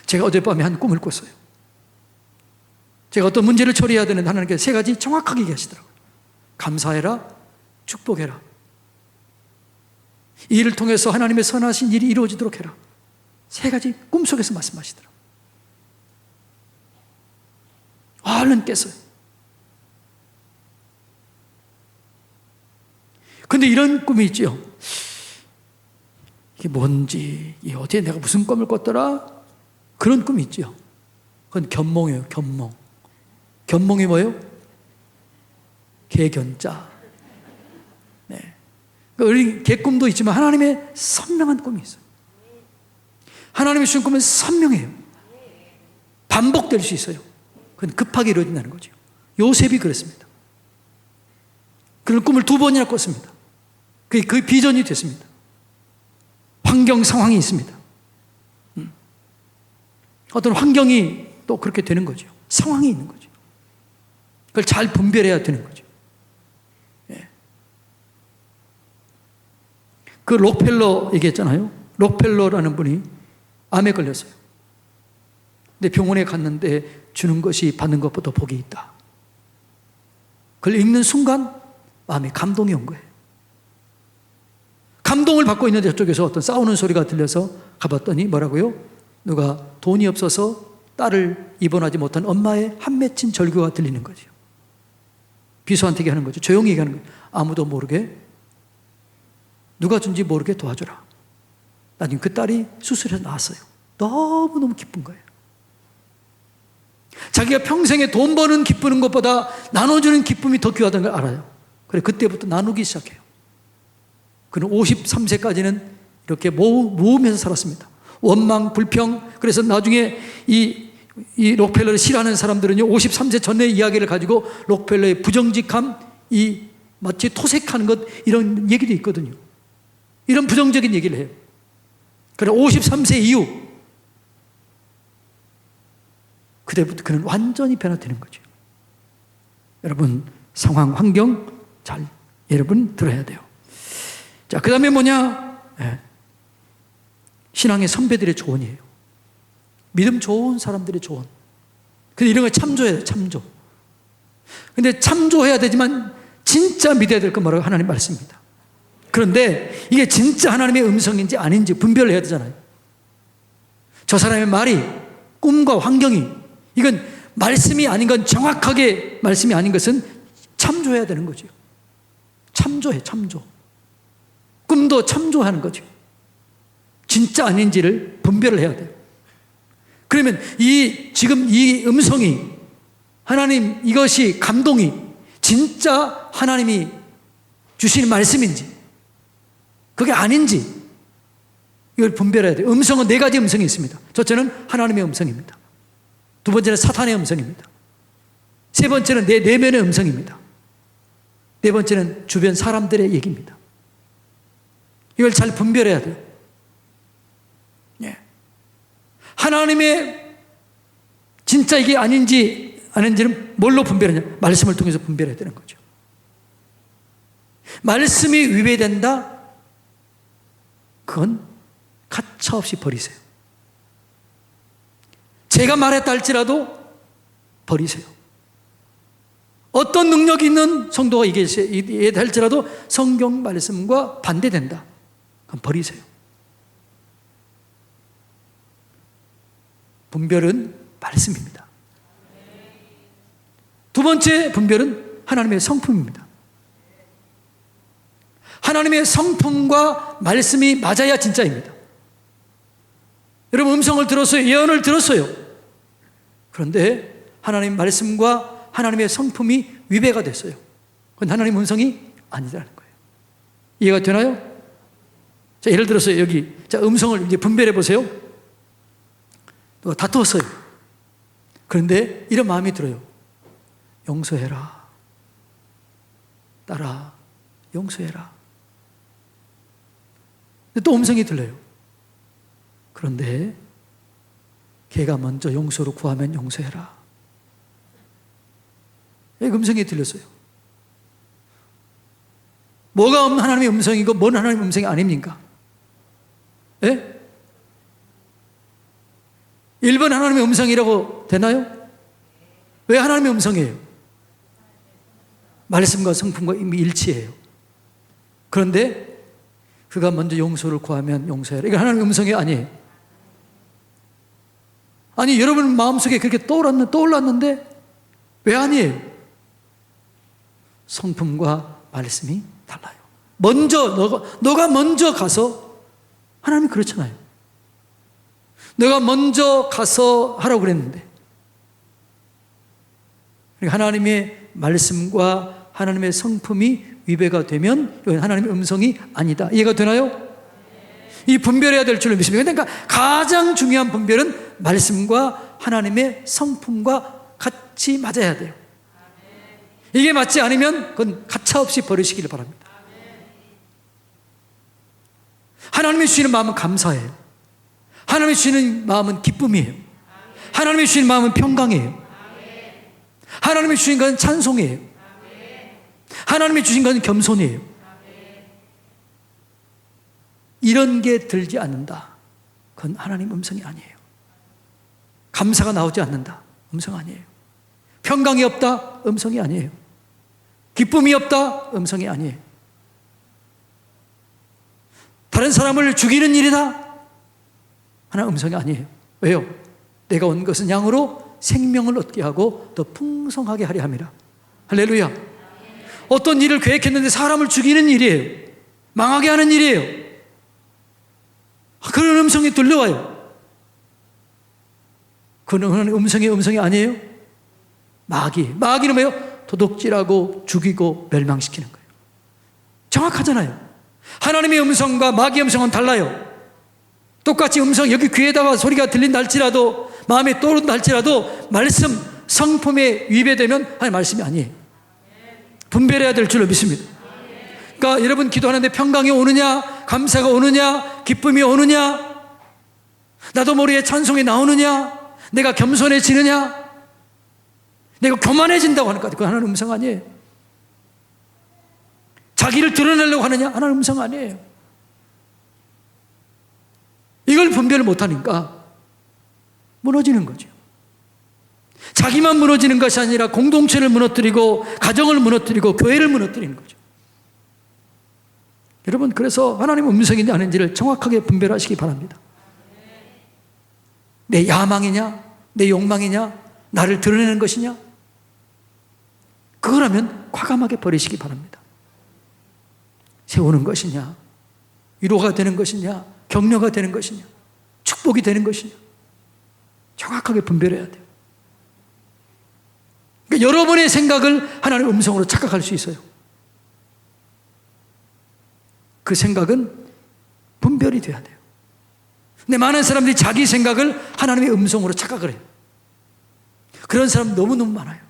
제가 어젯밤에 한 꿈을 꿨어요. 제가 어떤 문제를 처리해야 되는데 하나님께서 세 가지 정확하게 얘기하시더라고요. 감사해라, 축복해라. 이 일을 통해서 하나님의 선하신 일이 이루어지도록 해라. 세 가지 꿈속에서 말씀하시더라고요. 얼른 깼어요. 근데 이런 꿈이 있죠. 이게 뭔지, 어제 내가 무슨 꿈을 꿨더라? 그런 꿈이 있죠. 그건 견몽이에요, 견몽. 견몽이 뭐예요? 개견자. 네. 어린 개꿈도 있지만 하나님의 선명한 꿈이 있어요. 하나님이 주신 꿈은 선명해요. 반복될 수 있어요. 그건 급하게 이루어진다는 거죠. 요셉이 그랬습니다. 그런 꿈을 2번이나 꿨습니다. 그 비전이 됐습니다. 환경 상황이 있습니다. 어떤 환경이 또 그렇게 되는 거죠. 상황이 있는 거죠. 그걸 잘 분별해야 되는 거죠. 예. 그 록펠러 얘기했잖아요. 록펠러라는 분이 암에 걸렸어요. 근데 병원에 갔는데 주는 것이 받는 것보다 복이 있다. 그걸 읽는 순간 마음에 감동이 온 거예요. 감동을 받고 있는데 저쪽에서 어떤 싸우는 소리가 들려서 가봤더니 뭐라고요? 누가 돈이 없어서 딸을 입원하지 못한 엄마의 한 맺힌 절규가 들리는 거죠. 비서한테 얘기하는 거죠. 조용히 얘기하는 거죠. 아무도 모르게, 누가 준지 모르게 도와줘라. 나중에 그 딸이 수술해서 나왔어요. 너무너무 기쁜 거예요. 자기가 평생에 돈 버는 기쁘는 것보다 나눠주는 기쁨이 더 귀하다는 걸 알아요. 그래, 그때부터 나누기 시작해요. 그는 53세까지는 이렇게 모으면서 살았습니다. 원망, 불평. 그래서 나중에 이 록펠러를 싫어하는 사람들은요, 53세 전의 이야기를 가지고 록펠러의 부정직함, 마치 토색하는 것, 이런 얘기도 있거든요. 이런 부정적인 얘기를 해요. 그러나 53세 이후, 그때부터 그는 완전히 변화되는 거죠. 여러분, 상황, 환경 잘 여러분 들어야 돼요. 자, 그 다음에 뭐냐? 네. 신앙의 선배들의 조언이에요. 믿음 좋은 사람들의 조언. 근데 이런 걸 참조해야 돼요, 참조. 근데 참조해야 되지만 진짜 믿어야 될 건 뭐라고? 하나님 말씀입니다. 그런데 이게 진짜 하나님의 음성인지 아닌지 분별을 해야 되잖아요. 저 사람의 말이, 꿈과 환경이, 이건 말씀이 아닌 건, 정확하게 말씀이 아닌 것은 참조해야 되는 거죠. 참조해, 참조. 꿈도 참조하는 거죠. 진짜 아닌지를 분별을 해야 돼요. 그러면 지금 이 음성이, 하나님, 이것이 감동이 진짜 하나님이 주시는 말씀인지, 그게 아닌지, 이걸 분별해야 돼요. 음성은 4가지 음성이 있습니다. 첫째는 하나님의 음성입니다. 2번째는 사탄의 음성입니다. 3번째는 내 내면의 음성입니다. 4번째는 주변 사람들의 얘기입니다. 이걸 잘 분별해야 돼요. 예. 하나님의 진짜 이게 아닌지는 뭘로 분별하냐? 말씀을 통해서 분별해야 되는 거죠. 말씀이 위배된다? 그건 가차없이 버리세요. 제가 말했다 할지라도 버리세요. 어떤 능력이 있는 성도가 얘기했다 할지라도 성경 말씀과 반대된다. 그럼 버리세요. 분별은 말씀입니다. 2번째 분별은 하나님의 성품입니다. 하나님의 성품과 말씀이 맞아야 진짜입니다. 여러분, 음성을 들었어요. 예언을 들었어요. 그런데 하나님 말씀과 하나님의 성품이 위배가 됐어요. 그건 하나님 음성이 아니라는 거예요. 이해가 되나요? 자, 예를 들어서 여기, 자, 음성을 이제 분별해 보세요. 누가 다투었어요. 그런데 이런 마음이 들어요. 용서해라. 딸아, 용서해라. 또 음성이 들려요. 그런데 걔가 먼저 용서를 구하면 용서해라. 음성이 들렸어요. 뭐가 하나님의 음성이고 뭔 하나님의 음성이 아닙니까? 예? 1번 하나님의 음성이라고 되나요? 왜 하나님의 음성이에요? 말씀과 성품과 이미 일치해요. 그런데 그가 먼저 용서를 구하면 용서해라. 이거 하나님의 음성이 아니에요. 아니, 여러분 마음속에 그렇게 떠올랐는데 왜 아니에요? 성품과 말씀이 달라요. 너가 먼저 가서, 하나님이 그렇잖아요. 너가 먼저 가서 하라고 그랬는데, 하나님의 말씀과 하나님의 성품이 위배가 되면 이건 하나님의 음성이 아니다. 이해가 되나요? 이 분별해야 될 줄로 믿습니다. 그러니까 가장 중요한 분별은 말씀과 하나님의 성품과 같이 맞아야 돼요. 이게 맞지 않으면 그건 가차없이 버리시기를 바랍니다. 하나님이 주시는 마음은 감사해요. 하나님이 주시는 마음은 기쁨이에요. 하나님이 주시는 마음은 평강이에요. 하나님이 주신 것은 찬송이에요. 하나님이 주신 것은 겸손이에요. 이런 게 들지 않는다. 그건 하나님 음성이 아니에요. 감사가 나오지 않는다. 음성 아니에요. 평강이 없다. 음성이 아니에요. 기쁨이 없다. 음성이 아니에요. 다른 사람을 죽이는 일이다. 하나님 음성이 아니에요. 왜요? 내가 온 것은 양으로 생명을 얻게 하고 더 풍성하게 하려 함이라. 할렐루야. 어떤 일을 계획했는데 사람을 죽이는 일이에요. 망하게 하는 일이에요. 그런 음성이 들려와요. 그런 음성이 아니에요. 마귀는 뭐예요? 도둑질하고 죽이고 멸망시키는 거예요. 정확하잖아요. 하나님의 음성과 마귀의 음성은 달라요. 똑같이 음성, 여기 귀에다가 소리가 들린다 할지라도, 마음에 떠오른다 할지라도 말씀, 성품에 위배되면 하나님 말씀이 아니에요. 분별해야 될 줄로 믿습니다. 그러니까 여러분 기도하는데 평강이 오느냐, 감사가 오느냐, 기쁨이 오느냐, 나도 모르게 찬송이 나오느냐, 내가 겸손해지느냐, 내가 교만해진다고 하는 것 같아요. 그건 하나님 음성 아니에요. 자기를 드러내려고 하느냐, 하나님 음성 아니에요. 이걸 분별을 못하니까 무너지는 거죠. 자기만 무너지는 것이 아니라 공동체를 무너뜨리고 가정을 무너뜨리고 교회를 무너뜨리는 거죠. 여러분, 그래서 하나님의 음성인지 아닌지를 정확하게 분별하시기 바랍니다. 내 야망이냐, 내 욕망이냐, 나를 드러내는 것이냐, 그거라면 과감하게 버리시기 바랍니다. 세우는 것이냐, 위로가 되는 것이냐, 격려가 되는 것이냐, 축복이 되는 것이냐, 정확하게 분별해야 돼요. 그러니까 여러분의 생각을 하나님의 음성으로 착각할 수 있어요. 그 생각은 분별이 돼야 돼요. 근데 많은 사람들이 자기 생각을 하나님의 음성으로 착각을 해요. 그런 사람 너무너무 많아요.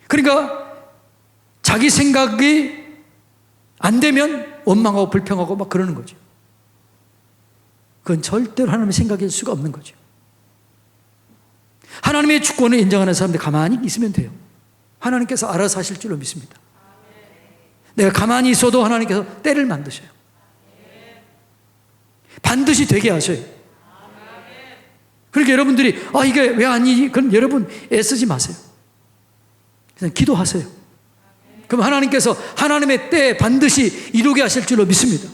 그러니까 자기 생각이 안 되면 원망하고 불평하고 막 그러는 거죠. 그건 절대로 하나님의 생각일 수가 없는 거죠. 하나님의 주권을 인정하는 사람들 가만히 있으면 돼요. 하나님께서 알아서 하실 줄로 믿습니다. 내가 가만히 있어도 하나님께서 때를 만드셔요. 반드시 되게 하셔요. 그러니까 여러분들이 이게 왜 아니지? 그럼 여러분 애쓰지 마세요. 그냥 기도하세요. 그럼 하나님께서 하나님의 때에 반드시 이루게 하실 줄로 믿습니다.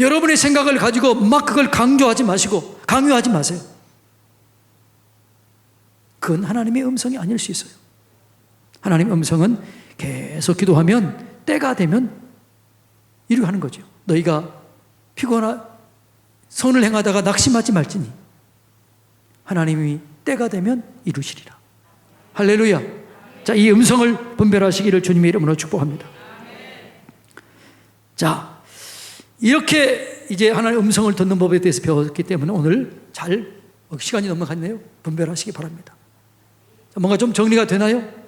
여러분의 생각을 가지고 막 그걸 강요하지 마세요. 그건 하나님의 음성이 아닐 수 있어요. 하나님의 음성은 계속 기도하면 때가 되면 이루게 하는 거죠. 너희가 피곤하 선을 행하다가 낙심하지 말지니 하나님이 때가 되면 이루시리라. 할렐루야. 자, 이 음성을 분별하시기를 주님의 이름으로 축복합니다. 자, 이렇게 이제 하나님의 음성을 듣는 법에 대해서 배웠기 때문에 오늘 잘 시간이 넘어갔네요. 분별하시기 바랍니다. 자, 뭔가 좀 정리가 되나요?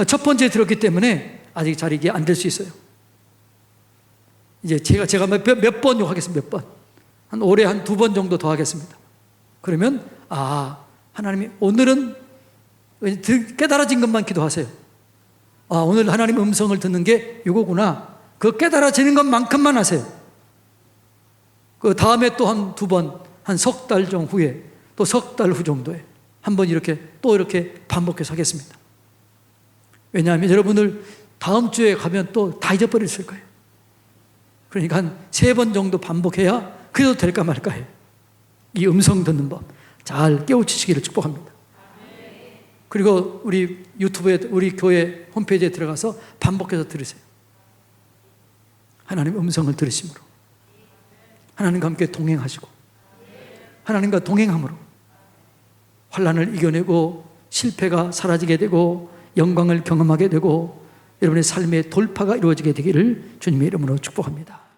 첫 번째 들었기 때문에 아직 잘 이게 안 될 수 있어요. 이제 제가 몇 번 욕하겠습니다. 몇 번. 한 올해 한 2번 정도 더 하겠습니다. 그러면 하나님이 오늘은 깨달아진 것만 기도하세요. 오늘 하나님 음성을 듣는 게 이거구나. 그 깨달아지는 것만큼만 하세요. 그 다음에 또 한 2번, 한 석 달 후에, 또 석 달 후 정도에 한번 이렇게 반복해서 하겠습니다. 왜냐하면 여러분들 다음 주에 가면 또 다 잊어버렸을 거예요. 그러니까 한 3번 정도 반복해야 그래도 될까 말까 해요. 이 음성 듣는 법 잘 깨우치시기를 축복합니다. 그리고 우리 유튜브에, 우리 교회 홈페이지에 들어가서 반복해서 들으세요. 하나님 음성을 들으심으로 하나님과 함께 동행하시고 하나님과 동행함으로 환난을 이겨내고 실패가 사라지게 되고 영광을 경험하게 되고 여러분의 삶의 돌파가 이루어지게 되기를 주님의 이름으로 축복합니다.